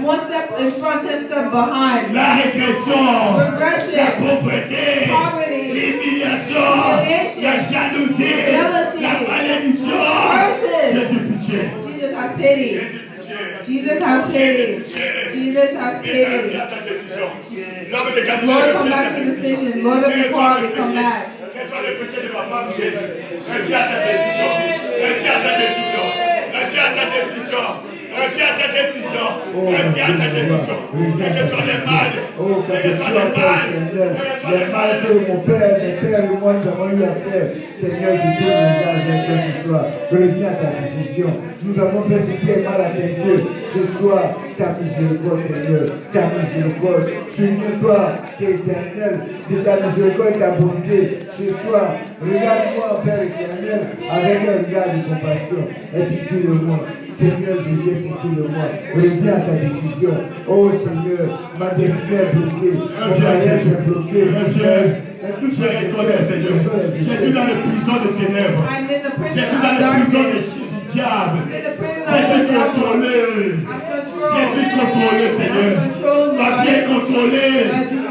One step in front, 10 steps behind. La régression, Regression, la pauvreté, poverty, l'humiliation, la jalousie, la malédiction. Jésus, pitié. Jesus has pity. Jesus has pity. Jesus has pity. Lord, come back to the station. Lord of equality, come back. Reviens le péché de ma femme, Jésus. Reviens à ta décision. Reviens à ta décision. Reviens à ta décision. Reviens à ta décision. Reviens à ta décision. Quels que soient les mal. Oh, quel que soit le mal, les mal que mon Père, mes pères et moi nous avons eu à faire, Seigneur, je te regarde avec toi ce soir. Reviens à ta décision. Nous avons fait ce qui est mal à tes yeux. Ce soir, ta miséricorde, Seigneur, ta miséricorde. Souviens-toi, qui est éternel, de ta miséricorde et ta bonté. Ce soir, regarde-moi, Père éternel, avec un regard de compassion. Et pitié de moi. Seigneur, je viens pitié de moi. Reviens à ta décision. Oh Seigneur, ma destinée est bloquée. Mon mariage est bloqué. Tout ce que je connais, Seigneur. Je suis dans les prisons de ténèbres. Je suis dans les prisons du diable. Je suis contrôlé. Je suis contrôlé, Seigneur. Ma vie est contrôlée.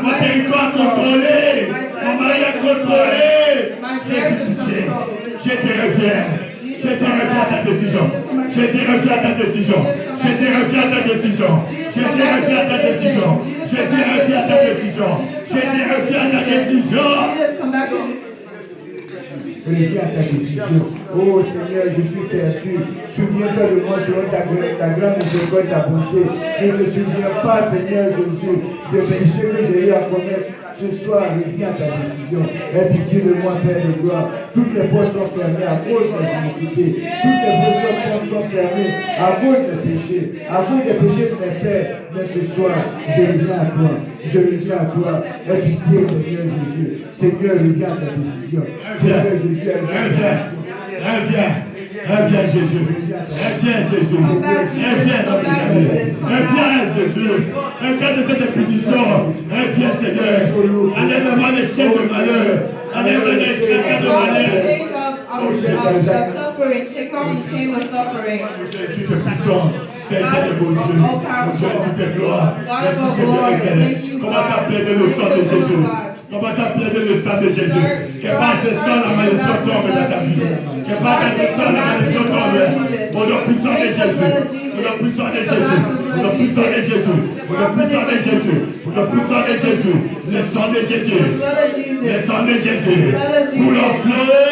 Mon territoire est contrôlé. Mon mari est contrôlé. Jésus, pitié. Jésus, reviens. Jésus, reviens à ta décision. Jésus, reviens à ta décision. Jésus, reviens à ta décision. Jésus, reviens à ta décision. Jésus, reviens à ta décision. Jésus, reviens à ta décision. Reviens à ta décision. Oh Seigneur, je suis perdu. Souviens-toi de moi selon ta grande miséricorde et ta bonté. Ne te souviens pas, Seigneur Jésus, des péchés que j'ai eu à commettre. Ce soir, reviens à ta décision. Aie pitié de moi, Père de gloire. Toutes les portes sont fermées à cause de mes iniquités. Toutes les portes sont fermées à cause des péchés. À cause des péchés de mes pères. Mais ce soir, je reviens à toi. Je reviens à toi. Aie pitié, Seigneur Jésus. Seigneur, reviens à ta décision. Seigneur Jésus, reviens. Reviens Jésus. Reviens Jésus. Reviens dans mes amis. Reviens Jésus. Reviens de cette punition. Reviens Seigneur. Enlève-moi les chaînes de malheur. Enlève-moi les chaînes de malheur. Take off the chain of suffering. Tu es puissant. Seigneur de mon Dieu. Dieu de toute gloire. Merci Seigneur éternel. Commence à plaider le sang de Jésus. Commence à plaider le sang de Jésus. Que par ce sang la malédiction tombe dans ta vie. Que par ce sang la malédiction tombe. Au nom puissant de Jésus. Au nom puissant de Jésus. Au nom puissant de Jésus. Au nom puissant de Jésus. Au nom puissant de Jésus. Le sang de Jésus. Le sang de Jésus. Coule en flot.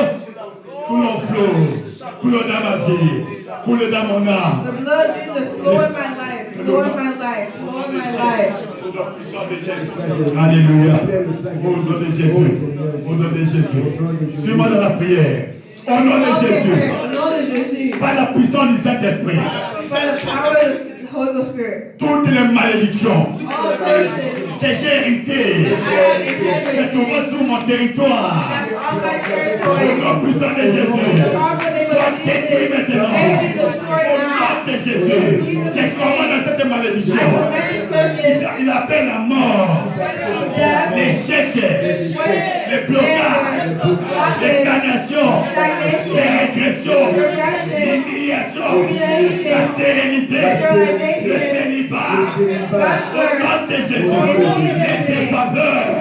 Coule en flot. Coule dans ma vie. Coule dans mon âme. The blood of Jesus flow in my life. Flow in my life. Flow in my life. Alléluia. Au nom de Jésus. Au nom de Jésus. Suis-moi dans la prière. Au nom de Jésus. Au nom de Jésus. Par la puissance du Saint-Esprit. By the power of the Holy Ghost Spirit. Toutes les malédictions All curses que j'ai héritées, que tombent sur mon territoire. on my Au territory. nom puissant de Jésus. Sois détruit maintenant. Au nom de Jésus. Je commande à cette malédiction. Il appelle la mort, l'échec, les blocages, les stagnations, les régressions, l'humiliation, la stérilité, le célibat. Au nom de Jésus, les défaveurs.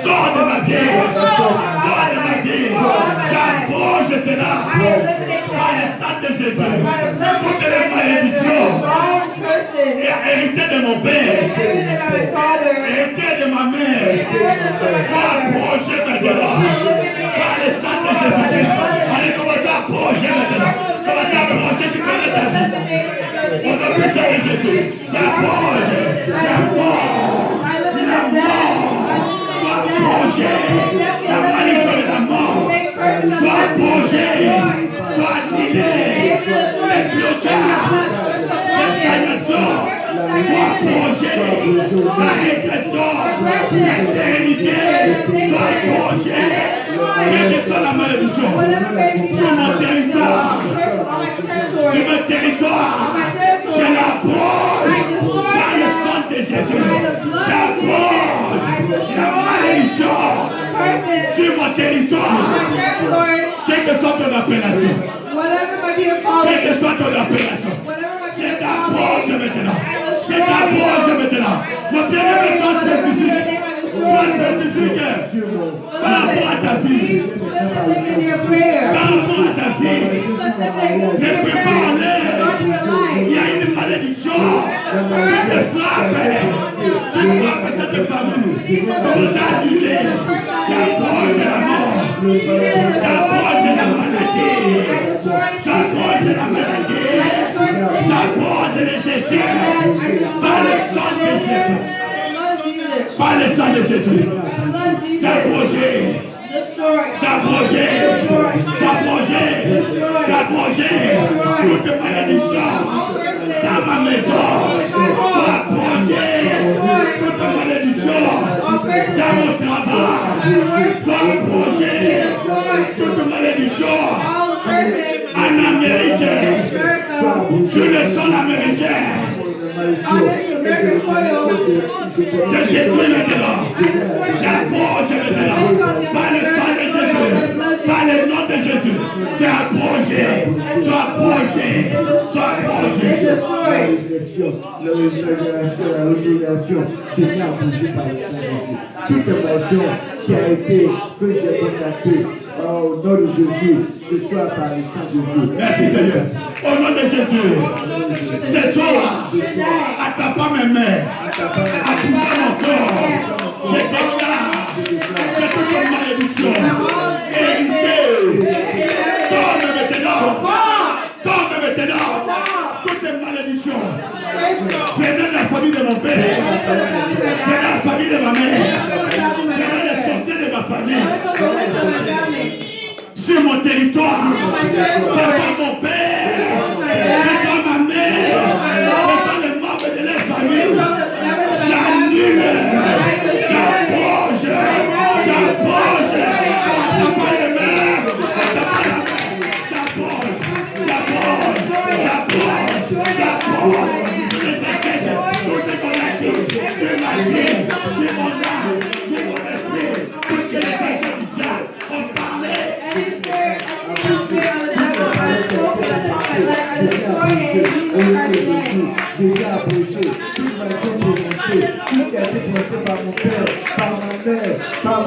Sors de ma vie, sors de ma vie. J'approche cela. Par le sang de Jésus, toutes les malédictions hérité de mon père, hérité de ma mère, sois approché maintenant. Par le sang de Jésus-Christ, allez commencer à approcher maintenant. Commencez à approcher, tu connais ta vie. Au nom puissant de Jésus, j'approche, sois approché, la malédiction de la mort, sois approché, sois annihilé, les blocages, les stagnations, sois approché, la régression, la stérilité, sois approché, quelle que soit la malédiction, sur mon territoire, je l'approche par le sang de Jésus, j'approche la malédiction sur mon territoire, quelle que soit ton appellation, quelle que soit ton appellation, je t'approche maintenant, mon bien-aimé soit spécifique, par rapport à ta vie, ne peux pas aller, il y a une malédiction qui te frappe cette famille, vous annulez, j'approche la mort, j'approche la maladie, j'approche les échecs, par le sang de Jésus. Par le sang de Jésus, s'approcher, toute malédiction dans ma maison, s'approcher, toute malédiction dans mon travail, s'approcher, toute malédiction en Amérique, sur le sol américain. Je détruis maintenant. J'approche maintenant. Par le sang de Jésus. Par le nom de Jésus. Sois approché. Sois approché. Sois approché. La régénération, c'est bien approché par le sang de Jésus. Toute émotion qui a été, que j'ai contactée, au nom de Jésus, ce soir par le sang de Jésus. Merci Seigneur. Au nom de Jésus. Ce soir, attrapant mes mains, appuyant mon corps, je déclare que toute malédiction héritée tombe maintenant, toute malédiction venant de la famille de mon père, venant de la famille de ma mère, venant des sorciers de ma famille, sur mon territoire, que soit mon père, que soit ma mère, que soit les membres de leur famille, j'annule, j'approche, attrapant les mains, j'approche, les échecs, tout ce qu'on a dit, c'est ma vie, c'est mon âme, c'est mon esprit, tout ce que les échecs du diable ont parlé. J'ai approché, toute ma vie dénoncée, tout ce qui a été pensé par mon père, par ma mère, par mon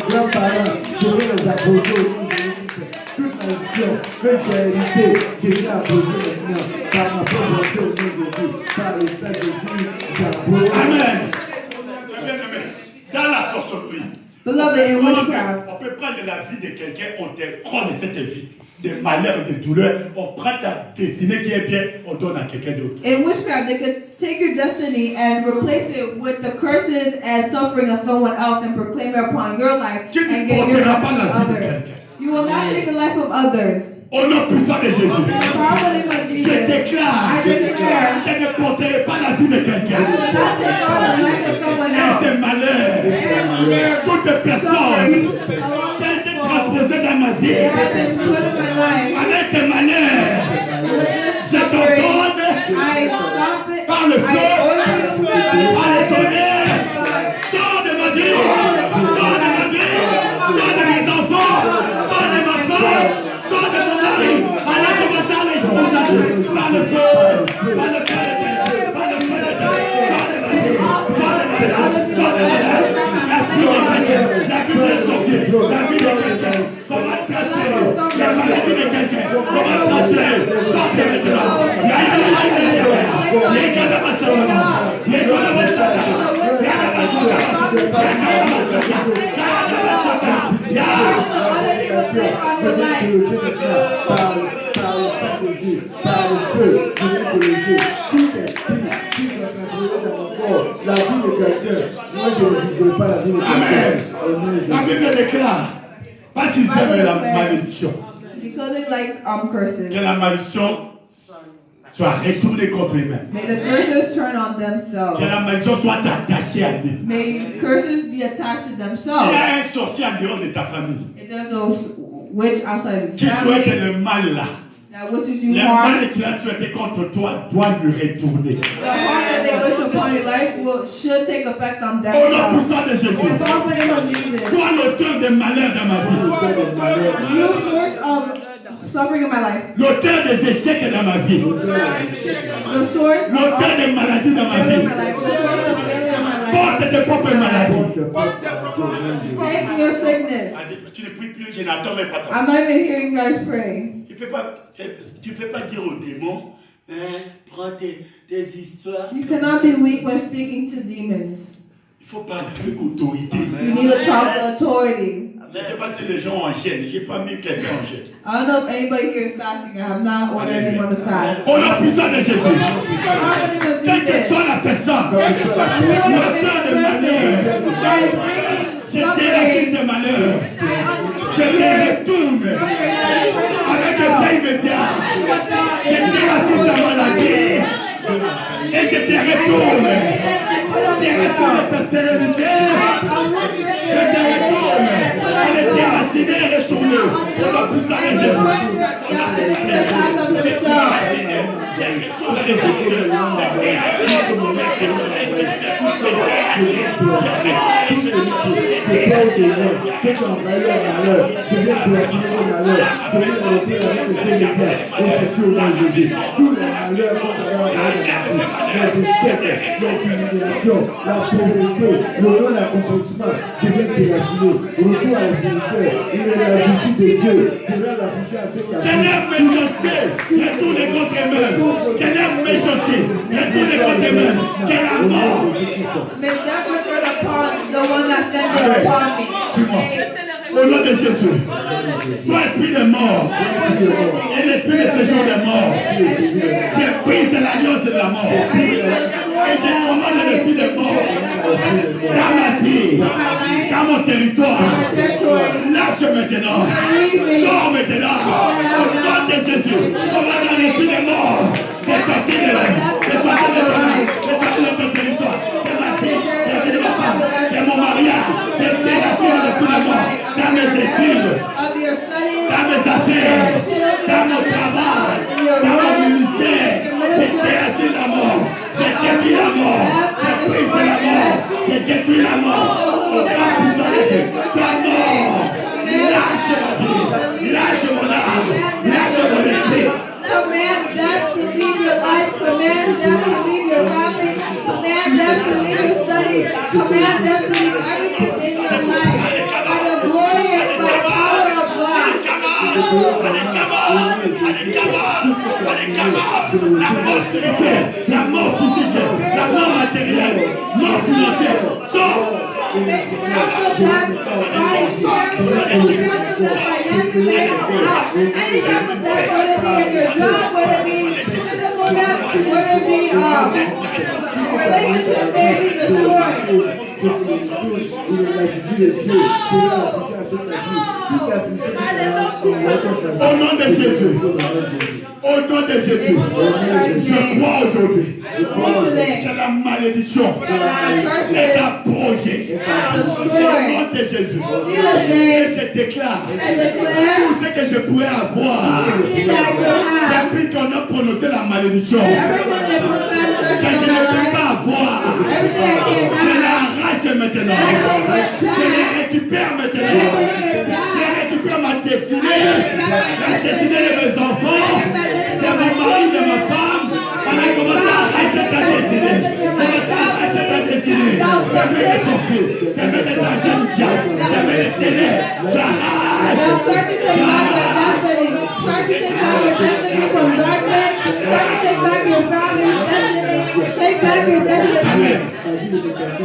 grands-parents, je vais les approcher au nom de Jésus. Toute ma vision que j'ai héritée, je vais approcher maintenant, par ma pauvreté au nom de Jésus, par le sang de Jésus, j'approche. Amen. Dans la sorcellerie, Beloved, in witchcraft, on peut prendre la vie de quelqu'un, on décroche de cette vie, des malheurs et des douleurs, on prend ta destinée qui est bien, on donne à quelqu'un d'autre. in witchcraft, they could take your destiny and replace it with the curses and suffering of someone else and proclaim it upon your life Tu and ne get your porteras life pas la from vie de others. quelqu'un. You will not take the life of others. Au nom puissant de Jésus, In the powerful name of je Jesus, déclare, I declare, je ne porterai pas la vie de I will quelqu'un. not take on the life of someone Et else. ces malheurs, toute personne qui a été transposée dans ma vie, avec tes malheurs, je t'ordonne I stop it. par le feu, Commence à transférer. Sortez maintenant. La vie de quelqu'un, moi je ne visualise pas la vie de quelqu'un. La Bible déclare, parce qu'ils aiment la malédiction, Because they like curses. que la malédiction soit retournée contre eux-mêmes. May the curses turn on Que themselves. la malédiction soit attachée à lui. May curses be attached to S'il y themselves. a un sorcier en dehors de ta famille If there's a witch outside of qui your souhaite family le mal là, that wishes you le harm, mal qu'il a souhaité contre toi doit lui retourner. the harm that they wish upon your life should take effect on Au nom themselves. puissant de Jésus, In the name of Jesus. toi l'auteur des malheurs dans ma vie, You source of suffering in my life. l'auteur des échecs dans ma vie, The source of l'auteur des maladies dans ma failure in vie, my life. The source of failure in my life. porte tes propres maladies. Take your sickness. Tu ne pries plus, je n'attends même pas ta I'm not even hearing you guys pray. Tu ne peux pas dire aux démons, prends tes histoires. You cannot be weak when speaking to demons. Il faut parler avec autorité. You need to talk to authority. Je ne sais pas si les gens en gênent. Je n'ai pas mis quelqu'un en gêne. I don't know if anybody here is fasting. I have not ordered anyone to fast. Au nom puissant de Jésus, I'm quelle que soit la personne, l'auteur de malheur, je déracine de malheur, je les retourne avec un fait immédiat. Je déracine ta maladie et je te retourne. Déracine ta stérilité, je te retourne. Elle est déracinée et retournée. Au nom puissant de Jésus. C'est qu'on va aller à malheur, c'est bien pour attirer le malheur, c'est bien pour arrêter avec le pénétraire, et c'est sur le nom de Jésus. Tous les malheurs qu'on va avoir dans la vie, les échecs, les humiliations, la pauvreté, le non accomplissement, c'est bien pour attirer, retour à la vérité, il est la justice de Dieu, qui rend la vie à ceux qui Quelle méchanceté, retourne contre eux-mêmes. Quelle méchanceté, retourne contre eux-mêmes. Quelle la mort. May death return upon the one that sent it upon me. Suis-moi. Au nom de Jésus, toi esprit de mort et l'esprit de séjour de mort, j'ai pris l'alliance de la mort et je commande l'esprit de mort dans ma vie, dans mon territoire. Lâche maintenant, sors maintenant, au nom de Jésus, commande l'esprit de mort, de sortir de ton territoire, de ma vie, de ma femme, de mon mariage, de l'esprit de mort. Dans mes études, dans mes affaires, dans mon travail, dans mon ministère, j'ai détruit la mort, j'ai détruit la mort, j'ai brisé la mort, j'ai détruit la mort. Au nom puissant de Jésus, sois mort, lâche ma vie, lâche mon âme, lâche mon esprit. Command death to leave your life. Command death to leave your family. Command death to leave your study. Command death to leave everything in your life. By the glory and by the power of God. La mort physique, la mort matérielle, mort financière, sors. Any type of death, whether it be in your job, whether it be physical death, whether it be relationship, may be destroyed. Au nom de Jésus, au nom de Jésus, je crois aujourd'hui que la malédiction est approchée. Au nom de Jésus, et je déclare tout ce que je pourrais avoir depuis qu'on a prononcé la malédiction, que je ne peux pas avoir, je l'arrache maintenant, je la récupère maintenant, je récupère ma destinée, la destinée de mes enfants, de mon mari, de ma femme. On a commencé à arracher ta destinée, commencé à arracher ta destinée, fermer les sorciers, fermer les agents, fermer les télés, j'arrache, j'arrache. back your destiny. Amen.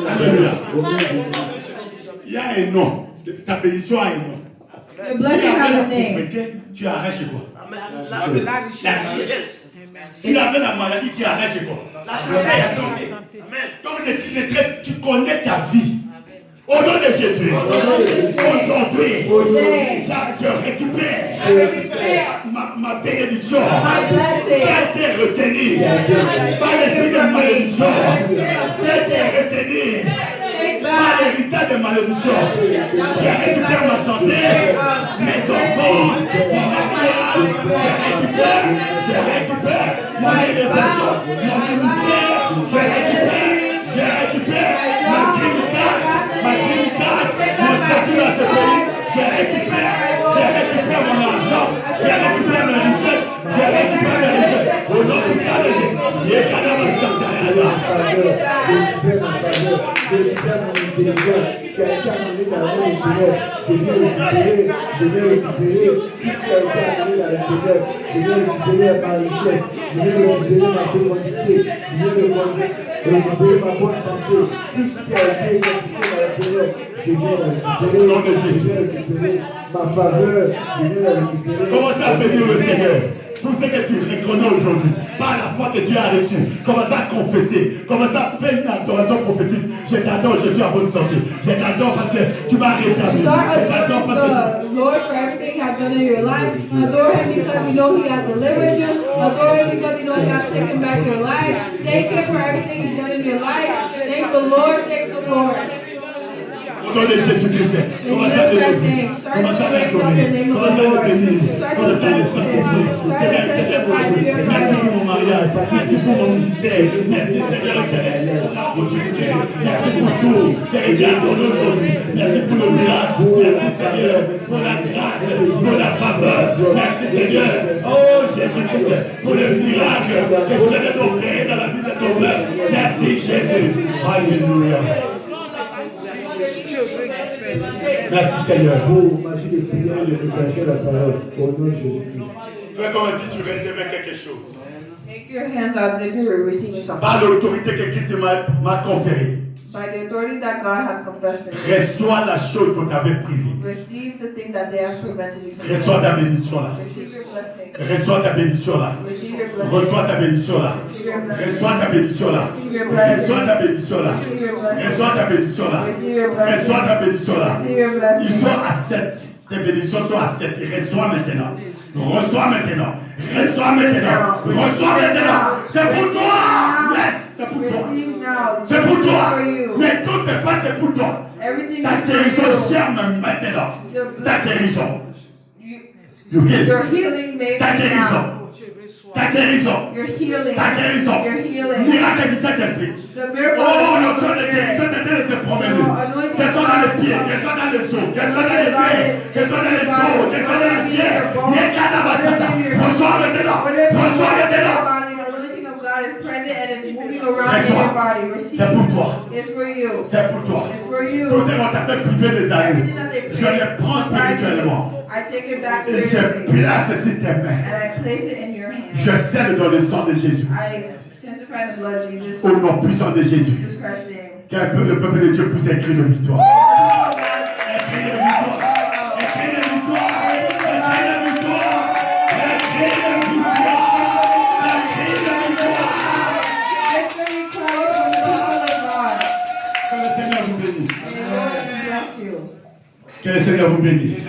Alléluia. Il y a un nom. Ta bénédiction a un nom. Your blessing Si has a la name. pauvreté, tu arraches quoi? La richesse. Si la maladie, tu arraches quoi? La santé. Donc tu connais ta vie. Au nom de Jésus, aujourd'hui, je récupère ma bénédiction qui a été retenue par l'esprit de malédiction, qui a été retenue par l'héritage de malédiction. Je récupère ma santé, mes enfants, mon mariage, je récupère mon élévation, mon ministère, je récupère ma clinique. Ma clinique, mon statut dans ce pays, je récupère mon argent, je récupère mes richesses, je récupère mes richesses. Au nom de Jésus, il y a qu'un homme je récupère mon intelligence, qui a été amené dans le monde intérieur. Je viens récupérer tout ce qui a été amené dans les ténèbres. Je viens récupérer ma richesse, je viens récupérer ma fécondité, je viens récupérer ma bonne santé. Tout ce qui a été conquisté dans les ténèbres, je viens récupérer ma faveur, je viens récupérer. Commencez à bénir le Seigneur. Tout ce que tu reconnais aujourd'hui, par la foi que tu as reçue, commence à confesser, commence à faire une adoration prophétique. Je t'adore, je suis en bonne santé. Je t'adore parce que tu m'as rétabli. Je t'adore parce que Lord for everything I've done in your life. Adore him because you know he has delivered you. Adore him because you know he has taken back your life. Thank him for everything he's done in your life. Thank the Lord, thank the Lord. au nom de Jésus-Christ, commencez à l'élever, commencez à l'adorer, commencez à le bénir, commencez à le sanctifier. Seigneur, merci pour mon mariage, merci pour mon ministère, merci Seigneur pour la possibilité, merci pour tout, Seigneur, Dieu a donné aujourd'hui, merci pour le miracle, merci Seigneur pour la grâce, pour la faveur, merci Seigneur, oh Jésus-Christ, pour le miracle que tu viens d'opérer dans la vie de ton peuple, merci Jésus, alléluia. Merci Seigneur. Pour magie de prière, de dégager la parole au nom de Jésus-Christ. Fais comme si tu recevais quelque chose. Make your hands as if you were receiving something. Par l'autorité que Christ m'a conférée. By the authority that God has confessed in you. Reçois la chose qu'on t'avait privée. Receive the thing that they have prevented you from. Reçois ta bénédiction là. Receive your blessing. Reçois ta bénédiction là. Receive your blessing. Reçois ta bénédiction là. Reçois ta bénédiction là. Reçois ta bénédiction là. Reçois ta bénédiction là. Reçois ta bénédiction là. Ils sont à 7. Tes bénédictions sont à 7. Et reçois maintenant. Reçois maintenant. Reçois maintenant. Reçois maintenant. C'est pour toi. Yes, c'est pour toi. C'est pour toi. Mais tout n'est pas c'est pour toi. Ta guérison germe maintenant. Ta guérison. Your healing may Ta guérison. Ta guérison. Your healing. Ta guérison. Your healing. Miracle du Saint-Esprit. The miracle. Oh, l'onction de guérison est en train de se promener. Qu'elles soient dans les pieds, qu'elles soient dans les os, qu'elles soient dans les mains, qu'elles soient dans les os, qu'elles soient dans la chair. Reçois maintenant. Reçois maintenant. C'est pour toi. C'est pour toi. Tous ces vont t'appeler privé des années. Je les prends spirituellement. Et je place ici tes mains. Je scelle dans le sang de Jésus. Au nom puissant de Jésus. Qu'un peu le peuple de Dieu puisse écrire de victoire. Écrire de victoire. Écrire de victoire. Écrire de victoire. Écrire de victoire. Écrire de victoire. Que le Seigneur vous bénisse. Que le Seigneur vous bénisse.